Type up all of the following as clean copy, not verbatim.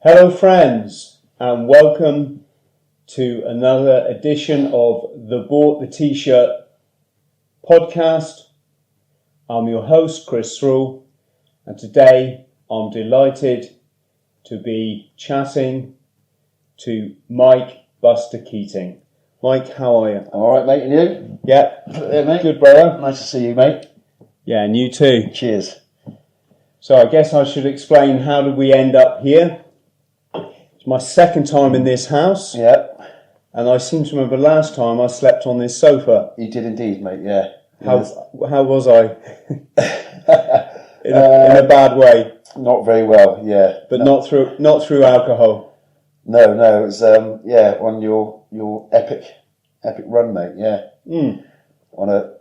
Hello friends, and welcome to another edition of the Bought the T-Shirt podcast. I'm your host, Chris THRALL, and today I'm delighted to be chatting to Mike Buster Keating. Mike, how are you? All right, mate, and you? Yeah, Mate. good, brother. Nice to see you, mate. Yeah, and you too. Cheers. So I guess I should explain how did we end up here. It's my second time in this house. Yeah. And I seem to remember last time I slept on this sofa. You did indeed, mate, yeah. How was I? in a bad way. Not very well, yeah. But not through alcohol. No, it was on your epic run, mate, yeah. On a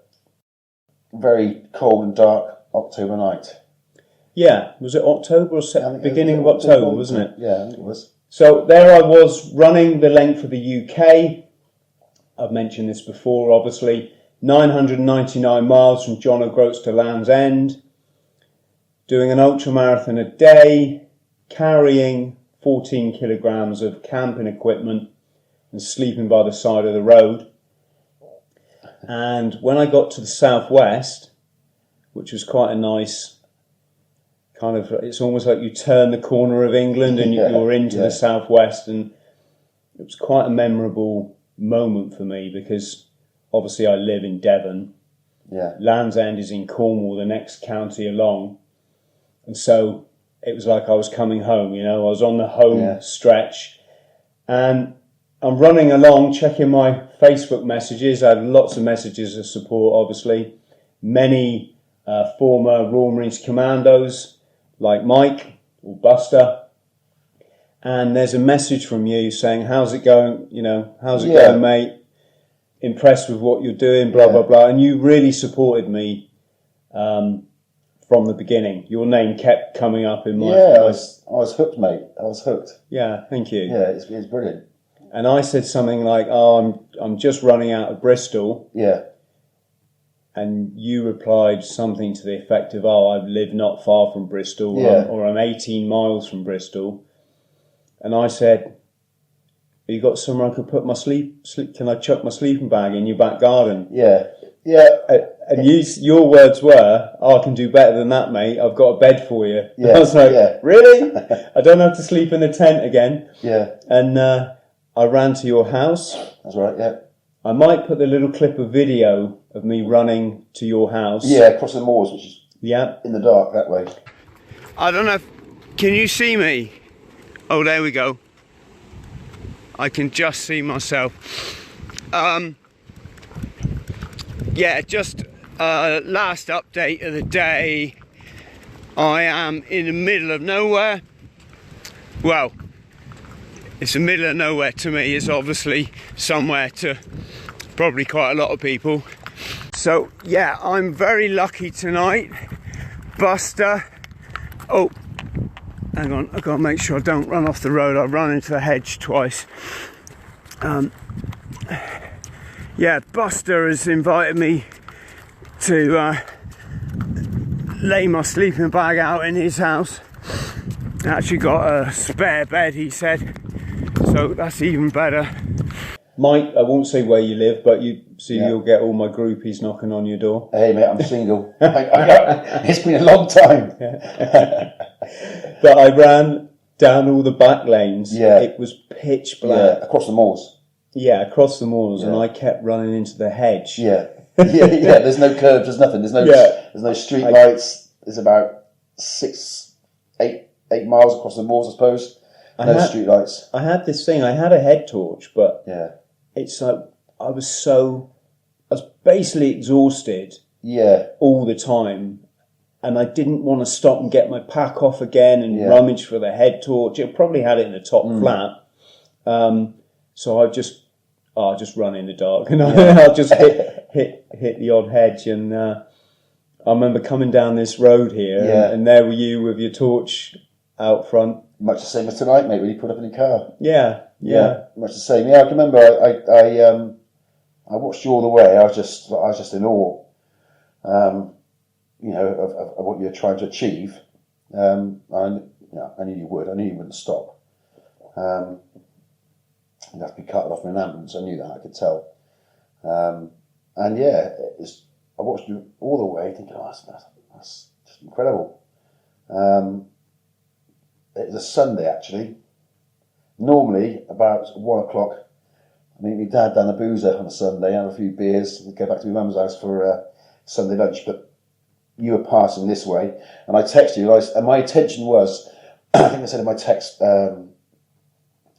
very cold and dark October night. Yeah, was it October or beginning of October, wasn't it? Yeah, I think it was. So there I was running the length of the UK. I've mentioned this before, obviously. 999 miles from John O'Groats to Land's End. Doing an ultramarathon a day. Carrying 14 kilograms of camping equipment and sleeping by the side of the road. And when I got to the southwest, which was quite a nice kind of, it's almost like you turn the corner of England and you're into the southwest, and it was quite a memorable moment for me because obviously I live in Devon. Yeah. Land's End is in Cornwall, the next county along, and so it was like I was coming home, I was on the home stretch, and I'm running along checking my Facebook messages. I had lots of messages of support, obviously. Many former Royal Marines Commandos like Mike or Buster, and there's a message from you saying, how's it going, going, mate, impressed with what you're doing, blah blah blah, and you really supported me from the beginning. Your name kept coming up in my... I was hooked, mate. I was hooked. Yeah, thank you. Yeah, it's brilliant. And I said something like, I'm just running out of Bristol. Yeah. And you replied something to the effect of, I live not far from Bristol, or I'm 18 miles from Bristol. And I said, have you got somewhere I could put my can I chuck my sleeping bag in your back garden? Yeah. And your words were, I can do better than that, mate. I've got a bed for you. Yeah. I was like, really? I don't have to sleep in the tent again. Yeah. And I ran to your house. That's right, yeah. I might put the little clip of video of me running to your house. Yeah, across the moors, which is in the dark that way. I don't know. Can you see me? Oh, there we go. I can just see myself. Just last update of the day. I am in the middle of nowhere. Well, it's the middle of nowhere to me. It's obviously somewhere to probably quite a lot of people. So yeah, I'm very lucky tonight. Buster. Oh, hang on, I've got to make sure I don't run off the road. I run into a hedge twice. Buster has invited me to lay my sleeping bag out in his house. Actually got a spare bed, he said, so that's even better. Mike, I won't say where you live, but you'll get all my groupies knocking on your door. Hey mate, I'm single. It's been a long time. But I ran down all the back lanes. Yeah. It was pitch black. Yeah, across the moors. Yeah, across the moors, and I kept running into the hedge. Yeah. There's no curbs, there's nothing. There's no street lights. There's about 8 miles across the moors, I suppose. No street lights. I had this thing, I had a head torch, but it's like I was basically exhausted all the time, and I didn't want to stop and get my pack off again and rummage for the head torch. I probably had it in the top flat. So I just run in the dark, and I'll just hit the odd hedge. And I remember coming down this road here, and there were you with your torch out front. Much the same as tonight, mate, when you put up in your car. Yeah. Much the same. Yeah, I can remember I watched you all the way. I was just in awe, of what you're trying to achieve. I knew you would. I knew you wouldn't stop. You'd have to be carted off in an ambulance. I knew that, I could tell. And yeah, I watched it all the way thinking, oh, that's just incredible. It was a Sunday, actually. Normally, about 1 o'clock, I meet my dad down the boozer on a Sunday, have a few beers, and go back to my mum's house for Sunday lunch. But you were passing this way, and I texted you, and my intention was, I think I said in my text,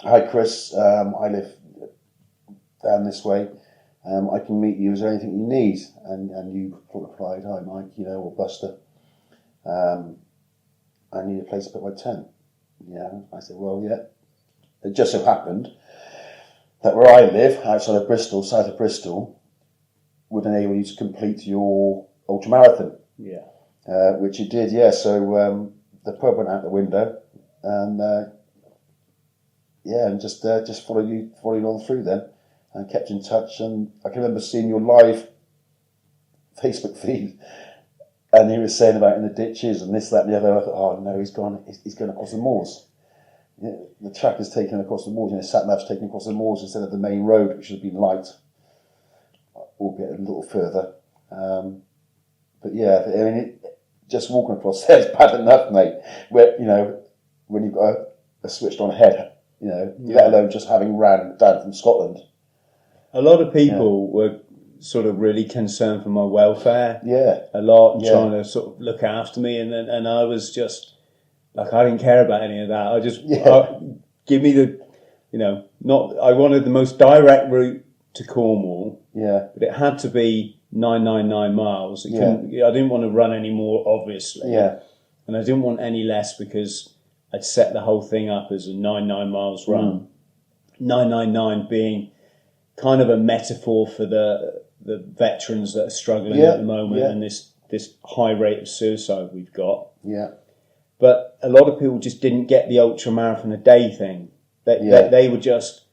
hi Chris, I live down this way, I can meet you, is there anything you need? And you replied, hi Mike, or Buster, I need a place to put my tent. Yeah, I said, well, yeah. It just so happened that where I live, outside of Bristol, south of Bristol, would enable you to complete your ultramarathon. Yeah. Which you did, yeah. So the pub went out the window, and and just followed you on through then, and kept in touch. And I can remember seeing your live Facebook feed, and he was saying about in the ditches and this, that, and the other. I thought, oh no, he's gone across the moors. Yeah, the track is taken across the moors, sat nav's taken across the moors instead of the main road, which should have been light, albeit a little further. But yeah, I mean, just walking across there is bad enough, mate. Where when you've got a switched on head, let alone just having ran down from Scotland. A lot of people were sort of really concerned for my welfare. Yeah, a lot, and trying to sort of look after me, and I was just. Like, I didn't care about any of that. I just, give me the, I wanted the most direct route to Cornwall. Yeah. But it had to be 999 miles. I didn't want to run any more, obviously. Yeah. And I didn't want any less because I'd set the whole thing up as a 99 miles run. 999 being kind of a metaphor for the veterans that are struggling at the moment and this high rate of suicide we've got. Yeah. But a lot of people just didn't get the ultramarathon a day thing. They were just,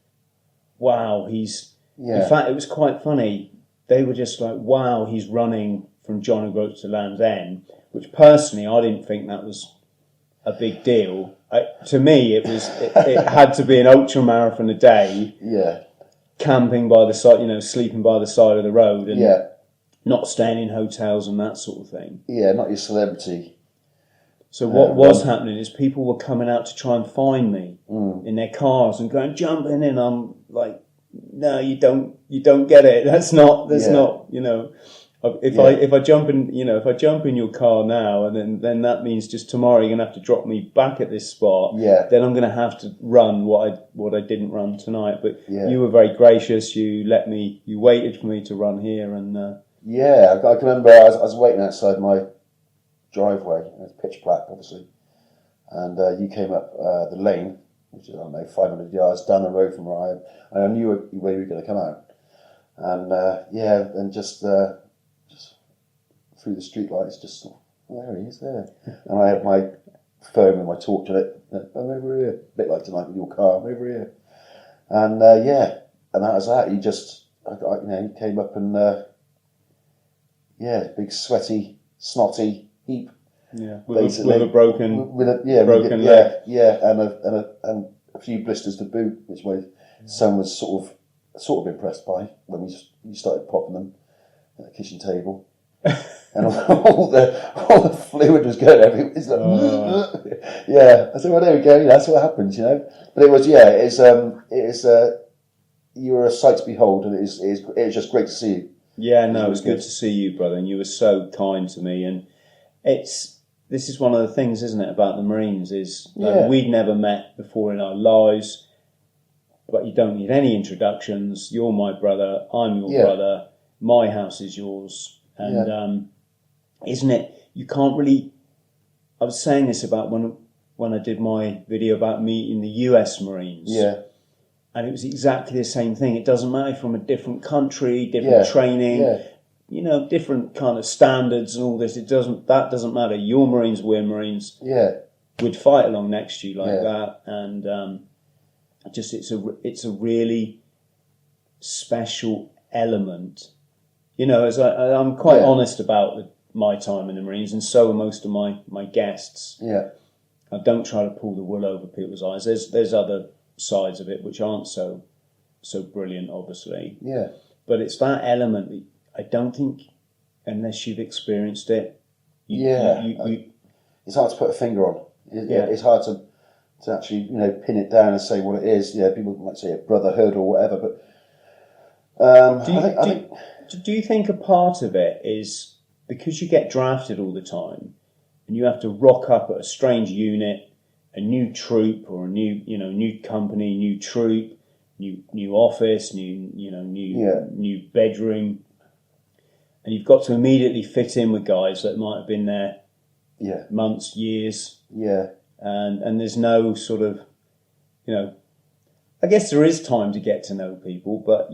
wow, he's... Yeah. In fact, it was quite funny. They were just like, wow, he's running from John O'Groats to Land's End, which personally, I didn't think that was a big deal. To me, it had to be an ultramarathon a day. Yeah. Camping by the side, sleeping by the side of the road and not staying in hotels and that sort of thing. Yeah, not your celebrity. So what was happening is people were coming out to try and find me in their cars and going, jump in, and I'm like, no, you don't get it. That's not, if I jump in your car now, and then that means just tomorrow you're gonna have to drop me back at this spot. Yeah. Then I'm gonna have to run what I didn't run tonight. But you were very gracious. You waited for me to run here, and I can remember I was waiting outside my driveway. It was pitch black, obviously, and you came up the lane, which is 500 yards down the road from where I knew where you were going to come out, and and just through the street lights, just there he is there, and I had my phone and my torch on it. I'm over here, a bit like tonight with your car. I'm over here, and and that was that. He just, he came up and big sweaty, snotty heap. Yeah, with a broken leg. And a few blisters to boot, which my son was sort of impressed by when we started popping them at the kitchen table, and all the fluid was going everywhere. It's like, I said, well, there we go. That's what happens, But it was, you were a sight to behold, and it was just great to see you. Yeah, no, it was good to see you, brother, and you were so kind to me, and this is one of the things, isn't it, about the Marines, is we'd never met before in our lives, but you don't need any introductions. You're my brother, I'm your brother, my house is yours, and isn't it, you can't really, I was saying this about when I did my video about meeting the US Marines, and it was exactly the same thing. It doesn't matter, from a different country, different training, different kind of standards and all this. That doesn't matter. You're Marines, we're Marines. Yeah, we'd fight along next to you like that, and it's a really special element. As I'm quite honest about my time in the Marines, and so are most of my guests. Yeah, I don't try to pull the wool over people's eyes. There's other sides of it which aren't so brilliant, obviously. Yeah. But it's that element that I don't think, unless you've experienced it, it's hard to put a finger on. It's hard to actually, pin it down and say what it is. Yeah, people might say a brotherhood or whatever, but do you think a part of it is because you get drafted all the time and you have to rock up at a strange unit, a new troop or a new company, new troop, new office, new bedroom, and you've got to immediately fit in with guys that might have been there months, years, and there's no sort of, I guess there is time to get to know people, but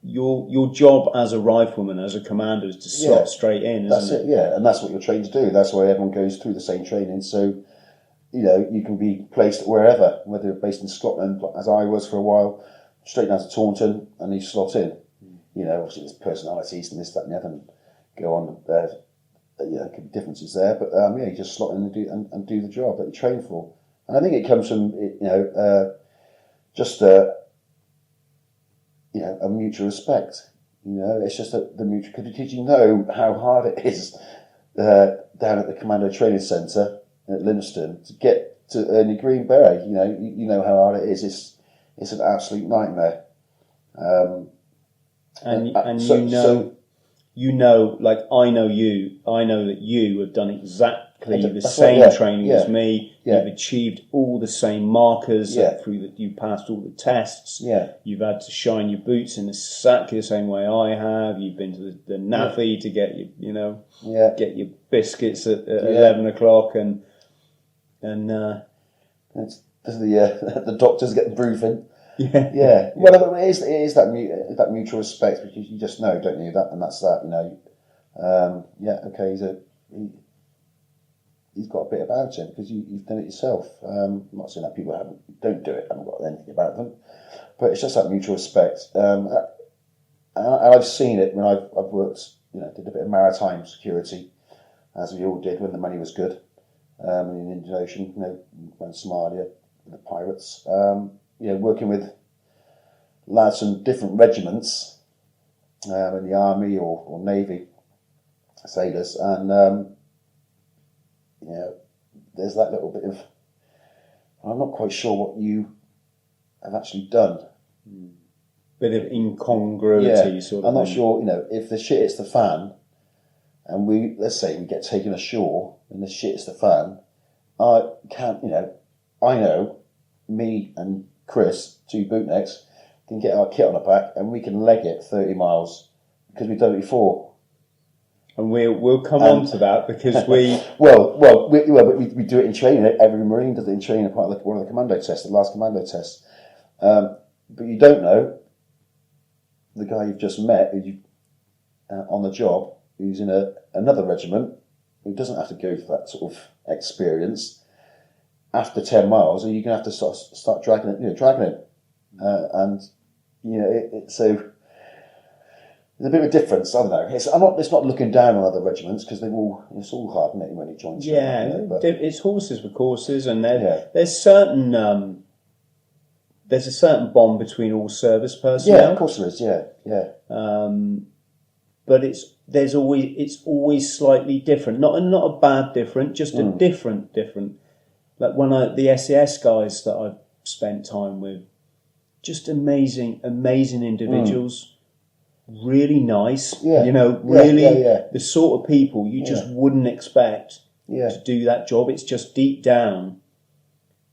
your job as a rifleman, as a commander, is to slot straight in, isn't it? Yeah, and that's what you're trained to do. That's why everyone goes through the same training. So, you can be placed wherever, whether you're based in Scotland, as I was for a while, straight down to Taunton, and you slot in. Obviously there's personalities and this, that, and the other, and go on. There could be differences there, but you just slot in and do the job that you train for. And I think it comes from just a mutual respect. It's just the mutual, because you know how hard it is down at the Commando Training Centre at Livingston to get to earn your Green Beret. You know how hard it is. It's an absolute nightmare. Like I know that you have done exactly the same training as me. You've achieved all the same markers through that. You passed all the tests. You've had to shine your boots in exactly the same way I have. You've been to the NAFI to get get your biscuits at 11 o'clock and it's the doctors get the briefing. Yeah. Well, it is that mutual respect, because you just know, don't you? That's that. Okay. He's got a bit about him because you've done it yourself. I'm not saying that people don't do it, haven't got anything about them, but it's just that mutual respect. And I've seen it when I've worked. Did a bit of maritime security, as we all did when the money was good. In the Indian Ocean, when Somalia, the pirates. Working with lads from different regiments in the army or navy, sailors, and there's that little bit of, I'm not quite sure what you have actually done. Bit of incongruity, sort of. I'm not sure. If the shit hits the fan, and let's say we get taken ashore and the shit hits the fan, I can't. I know me and Chris, two bootnecks, can get our kit on the back and we can leg it 30 miles because we've done it before. And we'll come on to that because we we do it in training. Every Marine does it in training, part of one of the commando tests, the last commando test. But you don't know the guy you've just met on the job, who's in another regiment, who doesn't have to go for that sort of experience. After 10 miles, are you going to have to start dragging it? So there's a bit of a difference. I don't know. It's not looking down on other regiments because it's all hard, isn't it, when you join? It's horses for courses, and there's a certain bond between all service personnel. Yeah, of course there is. Yeah. But it's always slightly different. Not a bad different, just a different. Like the SES guys that I've spent time with, just amazing individuals, really nice. The sort of people you just wouldn't expect to do that job. It's just deep down,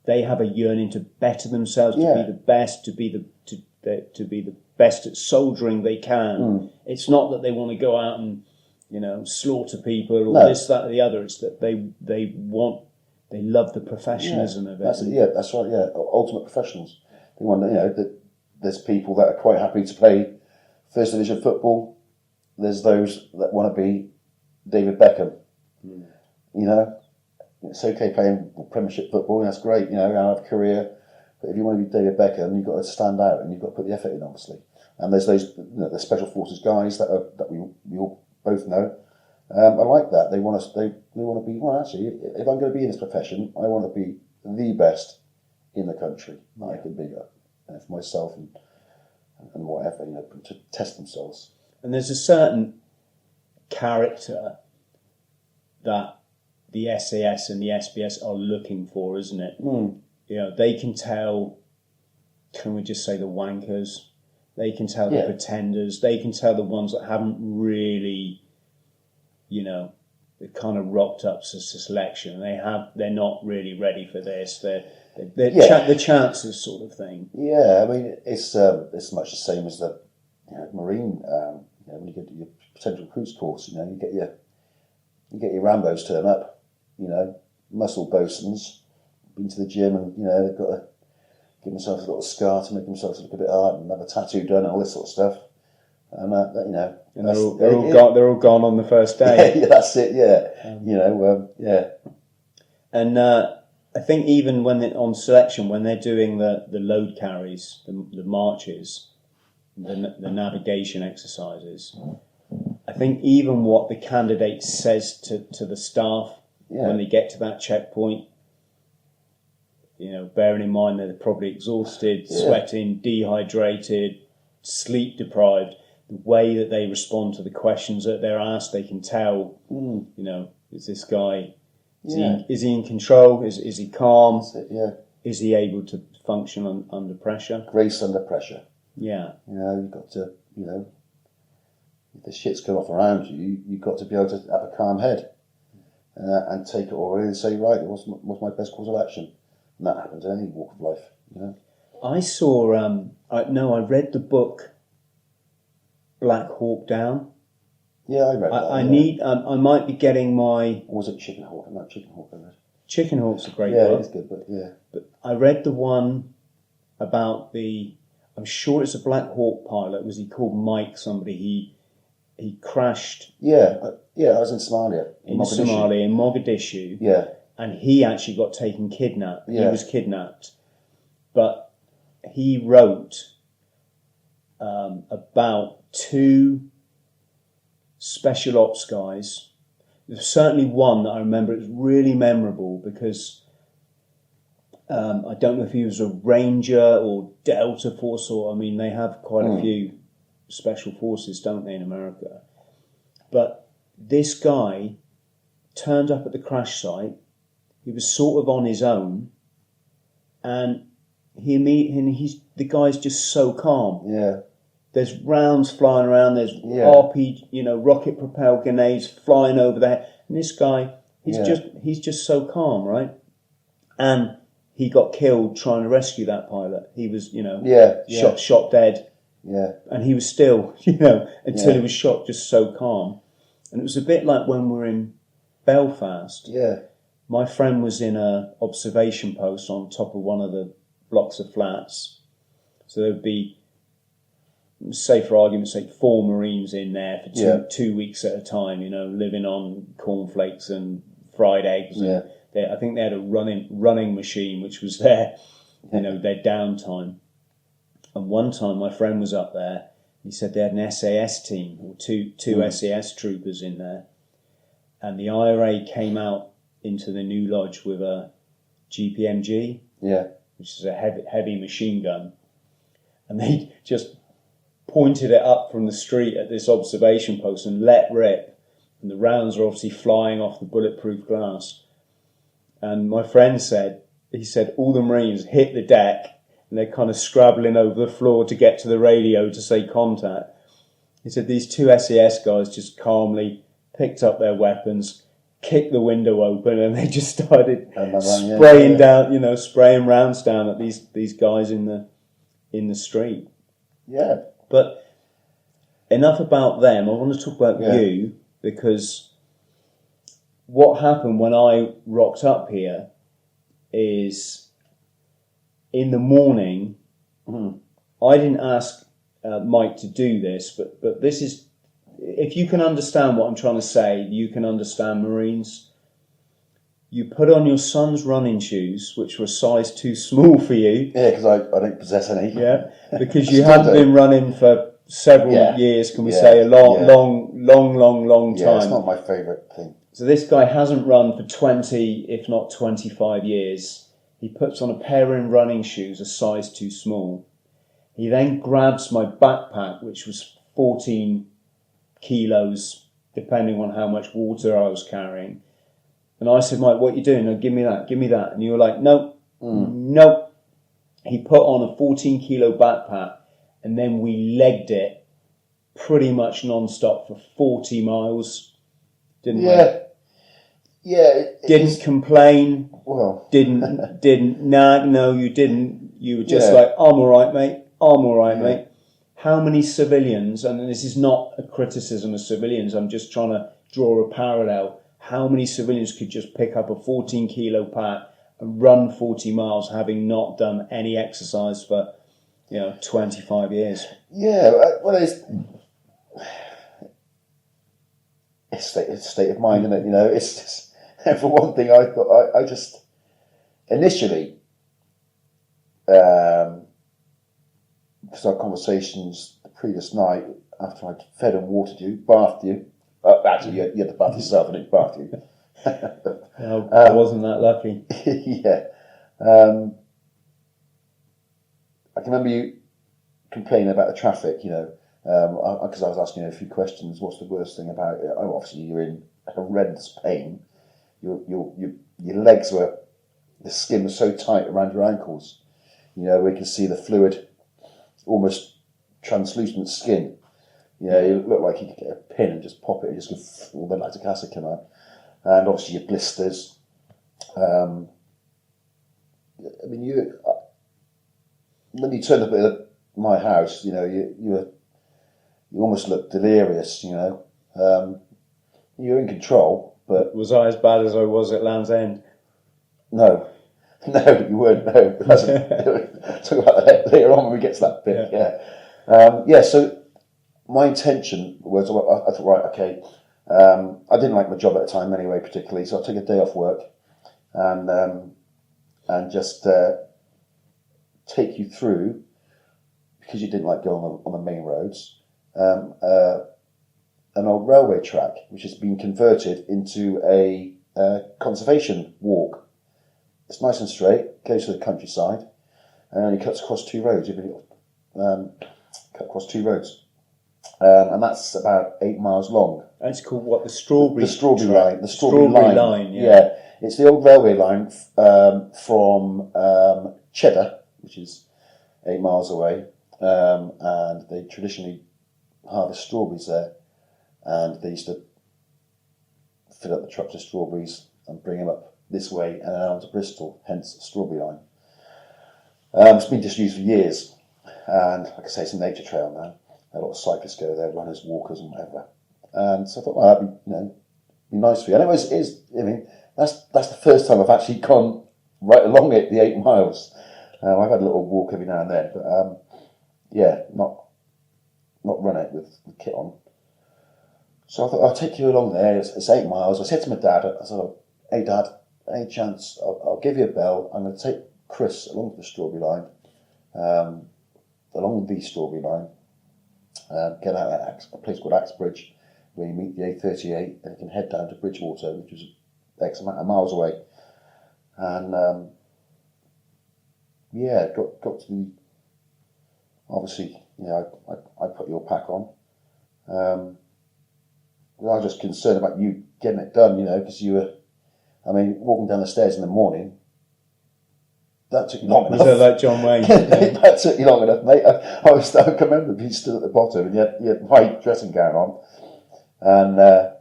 they have a yearning to better themselves, to be the best, to be the best at soldiering they can. It's not that they want to go out and slaughter people or this, that, or the other. It's that they love the professionalism of it. That's right. Yeah, ultimate professionals. They want that. There's people that are quite happy to play First Division football. There's those that want to be David Beckham. It's okay playing Premiership football. That's great. Have a career. But if you want to be David Beckham, you've got to stand out and you've got to put the effort in, obviously. And there's those the Special Forces guys that we all both know. I like that. They want to be. Well, actually, if I'm going to be in this profession, I want to be the best in the country that I can be for myself and whatever, to test themselves. And there's a certain character that the SAS and the SBS are looking for, isn't it? They can tell, can we just say the wankers? They can tell the pretenders. They can tell the ones that haven't really, they've kind of rocked up to selection. They're not really ready for this. The chances sort of thing. Yeah, I mean, it's much the same as the Marine. When you go to your potential recruits course, you get your Rambos turn up. Muscle bosuns, been to the gym, and they've got to give themselves a little scar to make themselves look a bit hard, and have a tattoo done, and all this sort of stuff. And and they're all gone on the first day. Yeah, that's it. Yeah, And I think even when on selection, when they're doing the load carries, the marches, the navigation exercises, I think even what the candidate says to the staff when they get to that checkpoint, bearing in mind that they're probably exhausted, sweating, dehydrated, sleep deprived, the way that they respond to the questions that they're asked, they can tell, is this guy, is he in control? Is he calm? Is he able to function under pressure? Grace under pressure. Yeah. You've got to, if the shit's going off around you, you've got to be able to have a calm head and take it all in and say, right, what's my best course of action? And that happens in any walk of life, I saw, I read the book Black Hawk Down. Yeah, I read that. I might be getting my... Or was it Chicken Hawk? No, Chicken Hawk I read. Chicken Hawk's a great book. Yeah, it's good, But I read the one about I'm sure it's a Black Hawk pilot. Was he called Mike somebody? He crashed... Yeah, I was in Somalia. In Mogadishu. Yeah. And he actually got kidnapped. Yeah. He was kidnapped. But he wrote about two special ops guys. There's certainly one that I remember. It was really memorable because I don't know if he was a Ranger or Delta Force they have quite a few special forces, don't they, in America? But this guy turned up at the crash site. He was sort of on his own, and the guy's just so calm. Yeah. There's rounds flying around. There's rocket propelled grenades flying over there, and this guy, he's just so calm, right? And he got killed trying to rescue that pilot. He was, shot dead. Yeah. And he was still, until he was shot, just so calm. And it was a bit like when we were in Belfast. Yeah. My friend was in a observation post on top of one of the blocks of flats. So there would be, say for argument's sake, 4 Marines in there for 2 weeks at a time, living on cornflakes and fried eggs. Yeah. And I think they had a running machine, which was their downtime. And one time my friend was up there. He said they had an SAS team, or two SAS troopers in there. And the IRA came out into the new lodge with a GPMG, which is a heavy machine gun. And they just pointed it up from the street at this observation post and let rip. And the rounds are obviously flying off the bulletproof glass. And my friend said all the Marines hit the deck and they're kind of scrabbling over the floor to get to the radio to say contact. He said these 2 SAS guys just calmly picked up their weapons, kicked the window open, and they just started spraying rounds down at these guys in the street. Yeah. But enough about them. I want to talk about you, because what happened when I rocked up here is in the morning. I didn't ask Mike to do this, but this is, if you can understand what I'm trying to say, you can understand Marines. You put on your son's running shoes, which were a size too small for you. Yeah, because I don't possess any. Yeah, because you hadn't been running for several years, can we say, a long time. Yeah, it's not my favourite thing. So this guy hasn't run for 20, if not 25 years. He puts on a pair of running shoes, a size too small. He then grabs my backpack, which was 14 kilos, depending on how much water I was carrying. And I said, Mike, what are you doing? No, give me that. And you were like, no, no. He put on a 14 kilo backpack, and then we legged it pretty much non-stop for 40 miles. Didn't we? Yeah. Didn't complain. Well. Didn't. No, you didn't. You were just like, I'm all right, mate. Mate. How many civilians, and this is not a criticism of civilians, I'm just trying to draw a parallel. How many civilians could just pick up a 14 kilo pack and run 40 miles having not done any exercise for, 25 years? Yeah, well, it's a state of mind, isn't it? It's just, for one thing, I thought, I just, initially, because our conversations the previous night, after I'd fed and watered you, bathed you, actually, you had to bath yourself and it bathed you. I wasn't that lucky. Yeah. I can remember you complaining about the traffic, because I was asking you a few questions. What's the worst thing about it? Oh, obviously, you're in horrendous pain. Your legs were, the skin was so tight around your ankles. We can see the fluid, almost translucent skin. You look like you could get a pin and just pop it and just go, all the lactic acid come out. And obviously your blisters. When you turned up at my house, you almost looked delirious, You were in control, but... Was I as bad as I was at Land's End? No, you weren't, no. Talk about that later on when we get to that bit, yeah. So my intention was, I thought, right, okay, I didn't like my job at the time anyway, particularly, so I took a day off work and just take you through, because you didn't like going on the main roads, an old railway track which has been converted into a conservation walk. It's nice and straight, goes to the countryside, and only cuts across two roads. Cut across two roads. And that's about 8 miles long. That's called what? The Strawberry line. The Strawberry line. Yeah. It's the old railway line from Cheddar, which is 8 miles away, and they traditionally harvest strawberries there, and they used to fill up the trucks with strawberries and bring them up this way and on to Bristol, hence Strawberry Line. It's been disused for years, and like I say, it's a nature trail now. A lot of cyclists go there, runners, walkers, and whatever. And so I thought, well, that'd be nice for you. And that's the first time I've actually gone right along it, the 8 miles. I've had a little walk every now and then, but not run it with kit on. So I thought, I'll take you along there. It's 8 miles. I said to my dad, I said, hey Dad, any chance, I'll give you a bell. I'm going to take Chris along the Strawberry Line, along the Strawberry Line, get out at a place called Axbridge, where you meet the A38, and you can head down to Bridgewater, which is X amount of miles away. And got to the, obviously, I put your pack on. I was just concerned about you getting it done, because you were, walking down the stairs in the morning, that took you long enough. Was it like John Wayne? That took you long enough, mate. I can remember you stood at the bottom and you had white dressing gown on, and I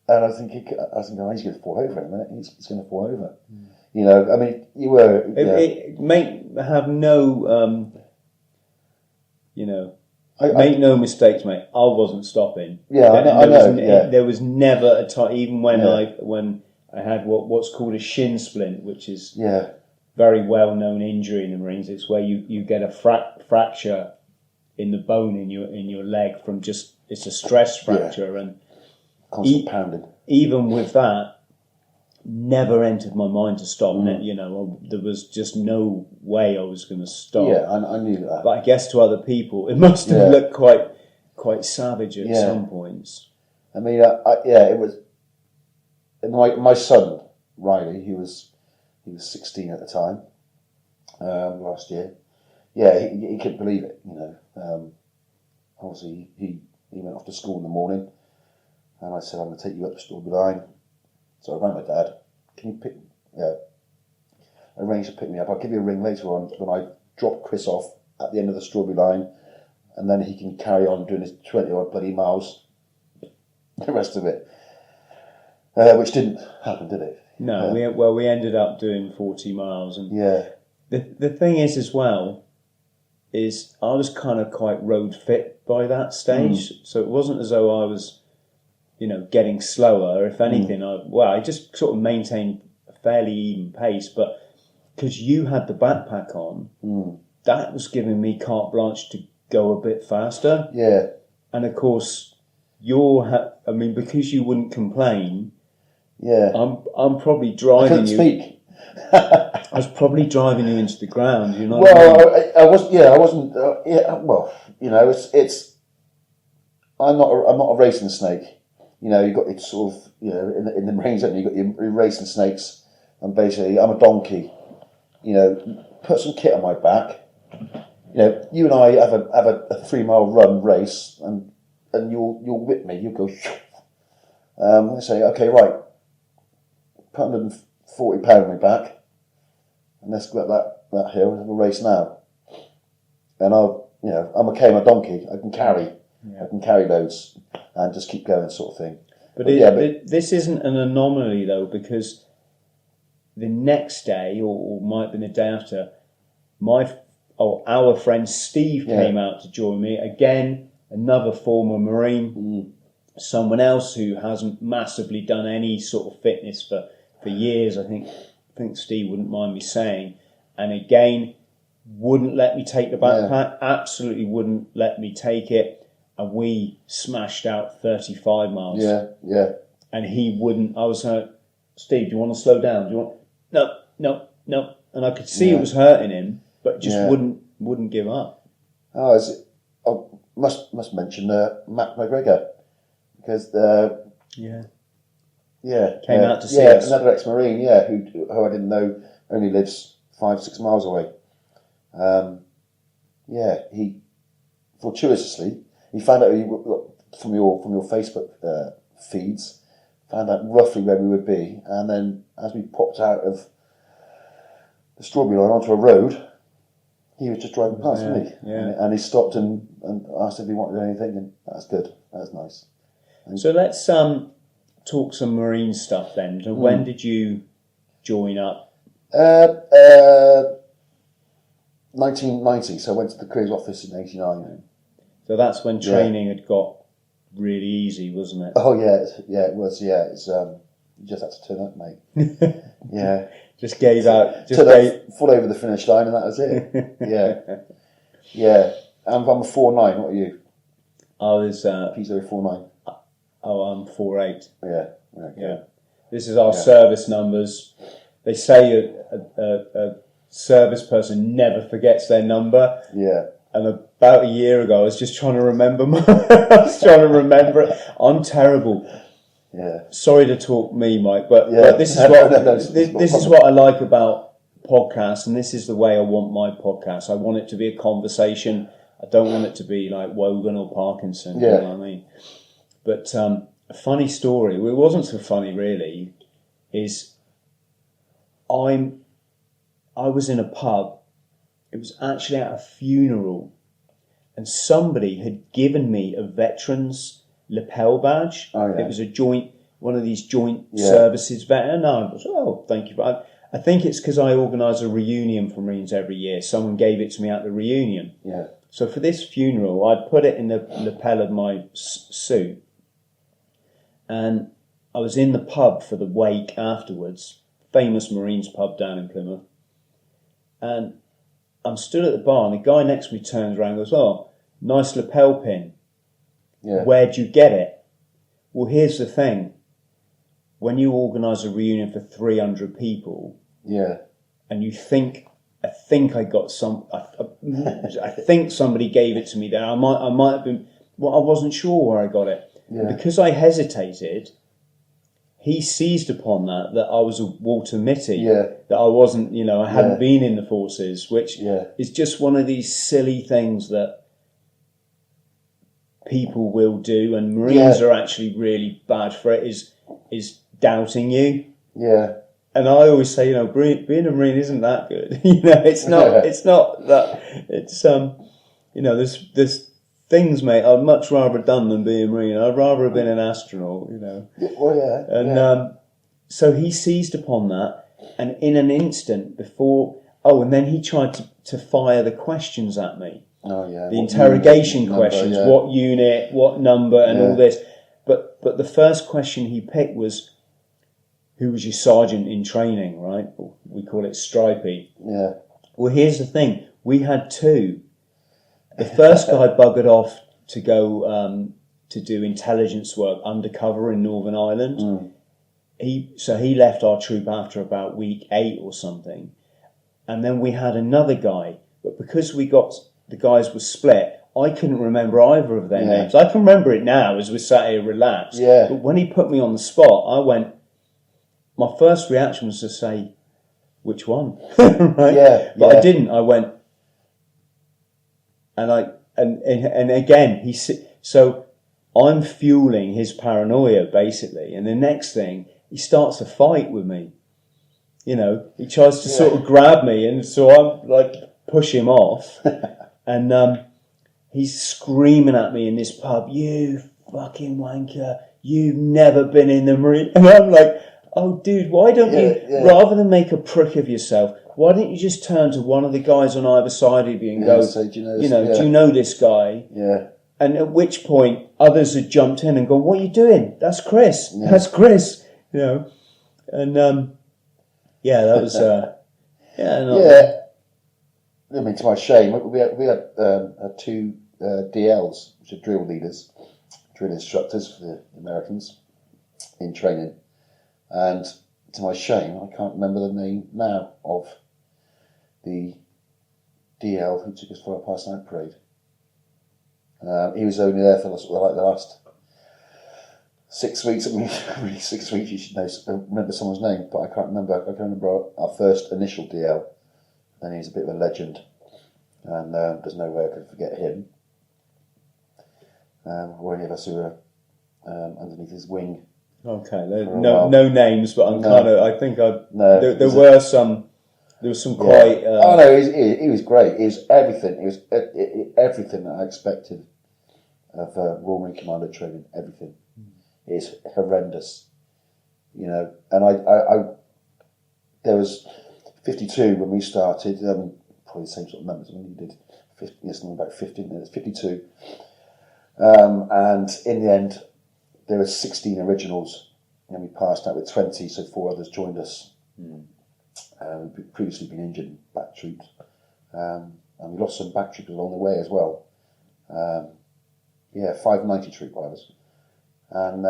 was thinking, he's going to fall over in a minute. He's going to fall over. You were. It may have no, make no mistakes, mate. I wasn't stopping. Yeah, I know. There was never a time, even when I had what's called a shin splint, which is very well known injury in the Marines. It's where you get a fracture in the bone in your leg from it's a stress fracture, and constant pounding. Even with that, never entered my mind to stop. There was just no way I was going to stop. Yeah, I knew that. But I guess to other people, it must have looked quite savage at some points. It was. My son Riley, he was He was 16 at the time, last year. Yeah, he couldn't believe it, obviously, he went off to school in the morning, and I said, I'm going to take you up the Strawberry Line. So I rang my dad. Can you arrange to pick me up? I'll give you a ring later on when I drop Chris off at the end of the Strawberry Line, and then he can carry on doing his 20-odd bloody miles, the rest of it. Which didn't happen, did it? No, we ended up doing 40 miles. And the thing is as well, is I was kind of quite road fit by that stage. So it wasn't as though I was, getting slower. If anything, I just sort of maintained a fairly even pace. But because you had the backpack on, that was giving me carte blanche to go a bit faster. Yeah. And of course, because you wouldn't complain. Yeah. I'm probably driving you. I couldn't speak. I was probably driving you into the ground. You know. Well, I wasn't. It's. I'm not a racing snake. You've got it sort of. In the Marines, you've got your racing snakes, and basically, I'm a donkey. Put some kit on my back. You and I have a 3-mile run race, and you'll whip me. You'll go. I say, okay, right. Put 140 pound on my back, and let's go up that hill and have a race now. And I'm okay, I'm a donkey. I can carry loads and just keep going, sort of thing. But this isn't an anomaly though, because the next day, or might have been the day after, our friend Steve came out to join me again. Another former Marine, someone else who hasn't massively done any sort of fitness for years. I think Steve wouldn't mind me saying, and again wouldn't let me take the backpack. Absolutely wouldn't let me take it, and we smashed out 35 miles. Yeah. And he wouldn't. I was like, Steve, do you want to slow down? Do you want? No. And I could see it was hurting him, but just wouldn't give up. Oh, must mention Matt McGregor, because came out to see us. Another ex-Marine, who I didn't know only lives 5-6 miles away. He fortuitously he found out from your Facebook feeds, found out roughly where we would be, and then as we popped out of the Strawberry Line onto a road, he was just driving past me, and he stopped and asked if he wanted anything, and that's good, that's nice. So let's talk some Marine stuff then. So when did you join up? 1990, so I went to the careers office in 89. So that's when training had got really easy, wasn't it? Oh it was. It's you just had to turn up, mate. Yeah. Just gave out. Full over the finish line, and that was it. Yeah. I'm a 4'9". What are you? I was. P049. Oh, I'm 4'8". Yeah. Okay. Yeah. This is our service numbers. They say a service person never forgets their number. Yeah. And about a year ago, I was just trying to remember it. I'm terrible. Yeah. Sorry to talk me, Mike, but this is this is what I like about podcasts, and this is the way I want my podcast. I want it to be a conversation. I don't want it to be like Wogan or Parkinson. You know what I mean? But a funny story. Well, it wasn't so funny, really. Is I was in a pub. It was actually at a funeral, and somebody had given me a veteran's lapel badge. Oh, yeah. It was one of these joint services veteran. And I was, thank you. But I think it's because I organise a reunion for Marines every year. Someone gave it to me at the reunion. Yeah. So for this funeral, I'd put it in the lapel of my suit, and I was in the pub for the wake afterwards. Famous Marines pub down in Plymouth, and I'm stood at the bar, and the guy next to me turns around and goes, "Oh, nice lapel pin. Yeah. Where'd you get it?" Well, here's the thing. When you organise a reunion for 300 people, and you think, I think I got some, I think somebody gave it to me there. I might have been, I wasn't sure where I got it. Yeah. Because I hesitated, he seized upon that I was a Walter Mitty, Yeah. that I wasn't, I hadn't been in the forces, which Yeah. is just one of these silly things that people will do, and Marines are actually really bad for it, is doubting you. Yeah. And I always say, being a Marine isn't that good. It's not. It's not that. It's there's things, mate, I'd much rather have done than be a Marine. I'd rather have been an astronaut. Well, yeah. And so he seized upon that, and in an instant before. Oh, and then he tried to fire the questions at me. Oh yeah. The interrogation questions. What unit? What number? And all this. But the first question he picked was, who was your sergeant in training, right? We call it Stripey. Yeah. Well, here's the thing. We had two. The first guy buggered off to go to do intelligence work undercover in Northern Ireland. Mm. He left our troop after about week 8 or something. And then we had another guy. But because the guys were split, I couldn't remember either of their names. I can remember it now as we sat here relaxed. Yeah. But when he put me on the spot, my first reaction was to say, which one? Right? Yeah. But I didn't. I went, and again, so I'm fueling his paranoia basically. And the next thing, he starts a fight with me. He tries to sort of grab me, and so I'm like, push him off. And he's screaming at me in this pub, "You fucking wanker, you've never been in the Marine." And I'm like, oh, dude, why don't you, rather than make a prick of yourself, why don't you just turn to one of the guys on either side of you and go, say, do you know this guy? Yeah. And at which point, others had jumped in and gone, what are you doing? That's Chris. Yeah. That's Chris. And that was, I mean, to my shame, we had two DLs, which are drill leaders, drill instructors for the Americans in training. And to my shame, I can't remember the name now of the DL who took us for our passing out parade. He was only there for the last 6 weeks. I mean, really 6 weeks. You should remember someone's name, but I can't remember. I can remember our first initial DL. And he's a bit of a legend, and there's no way I could forget him. Or any of us who were underneath his wing. Okay, no names, but there was some quite. He was great. He was everything. He was everything that I expected of Royal Marine Commando training. Everything. It's horrendous, And I there was 52 when we started. Probably the same sort of numbers when you did. Something about 15 minutes. 52, and in the end. There were 16 originals, and we passed out with 20, so 4 others joined us. We'd previously been injured in back troops, and we lost some back troopers along the way as well. 590 troop pilots, and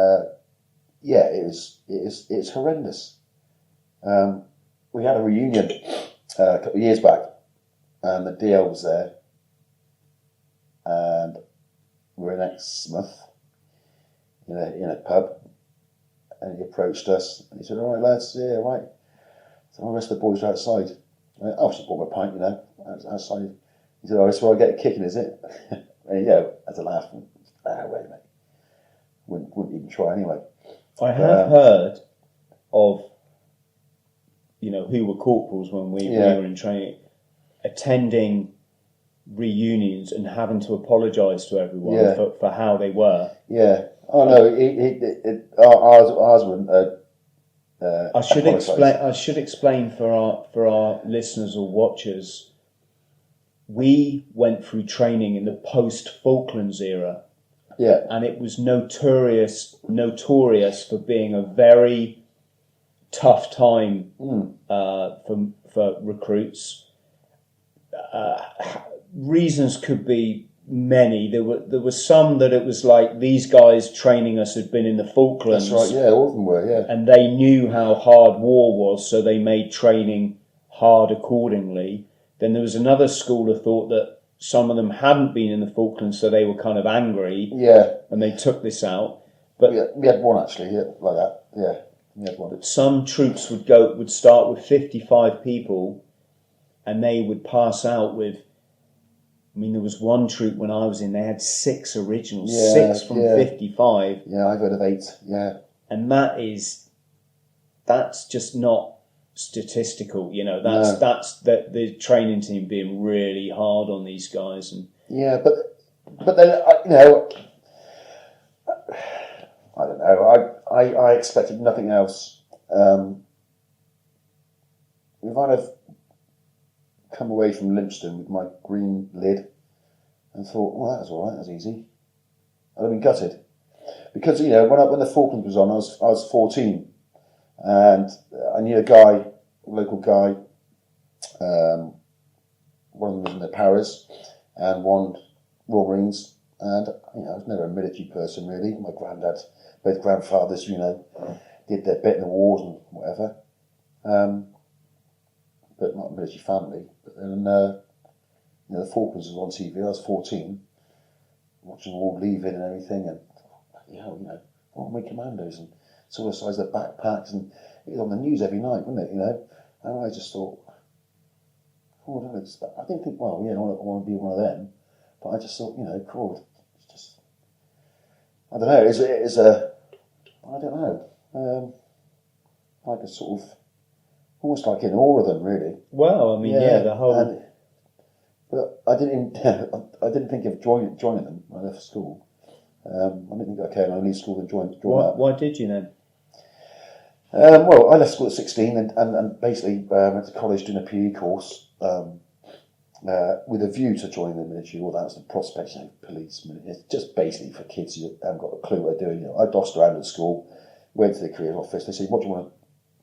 it's horrendous. We had a reunion a couple of years back, and the DL was there, and we were in Exmouth. In a pub, and he approached us, and he said, "All right, lads, yeah, right." So the rest of the boys are outside. I obviously bought my pint, outside. He said, "Oh, that's where I get a kicking, is it?" And as a laugh, wait a minute, wouldn't even try anyway. I have heard of, who were corporals when we were in training, attending reunions and having to apologise to everyone for how they were. Yeah. Oh no! Ours wouldn't. I should explain for our listeners or watchers. We went through training in the post-Falklands era. Yeah. And it was notorious for being a very tough time for recruits. Reasons could be many. There were some that it was like these guys training us had been in the Falklands. That's right, yeah, all of them were, yeah. And they knew how hard war was, so they made training hard accordingly. Then there was another school of thought that some of them hadn't been in the Falklands, so they were kind of angry. Yeah. And they took this out. But we had one actually, like that, yeah. Yeah, go on. But some troops would start with 55 people, and they would pass out with. I mean, there was one troop when I was in. They had 6 originals, 6 from 55. Yeah, I've heard of 8. Yeah, and that's just not statistical. You know, that's the training team being really hard on these guys. And yeah, but then you know, I don't know. I expected nothing else. If I'd have come away from Lympstone with my green lid and thought, well, that was all right, that was easy, I'd have been gutted. Because, you know, when the Falklands was on, I was 14, and I knew a local guy, one of them was in the Paras, and one Royal Marines, and, you know, I was never a military person, really. My granddad, both grandfathers, you know, did their bit in the wars and whatever. But not a military family. But then, you know, the Falklands was on TV. I was 14, watching them all leaving and everything, and you know, Marines Commandos, and saw the size of the backpacks, and it was on the news every night, wasn't it? You know, and I just thought, cool. I didn't think, well, yeah, I want to be one of them, but I just thought, you know, cool. It's just, I don't know. It's a, I don't know, like a sort of. Almost like in awe of them, really. Well, I mean, the whole. But I didn't think of joining them when I left school. I didn't think, okay, I'll leave school and join up. Why did you then? Well, I left school at 16 and basically went to college doing a PE course with a view to joining the military. Well, that was the prospect, you know, police. It's just basically for kids who haven't got a clue what they're doing. You know, I dossed around at school, went to the career office. They said, "What do you want to?"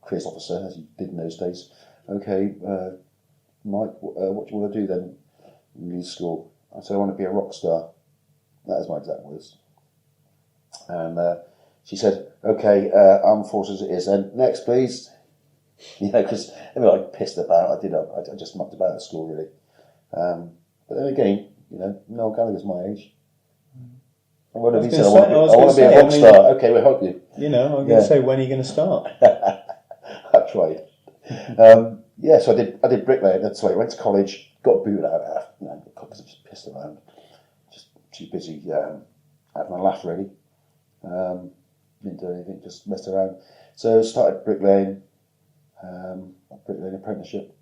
Careers officer, as you did in those days. Okay, Mike, what do you want to do then? Leave school. I said, I want to be a rock star. That is my exact words. And she said, okay, armed forces it is then. Next, please. You know, because I mean, I pissed about. I just mucked about at school, really. But then again, you know, Noel Gallagher's my age. I want to be a rock star. Okay, we'll help you. You know, I'm going to say, when are you going to start? I tried. So I did bricklaying. That's why I went to college, got booted out after, you know, because I just pissed around. Just too busy having a laugh, really. Didn't do anything, just messed around. So started bricklaying apprenticeship,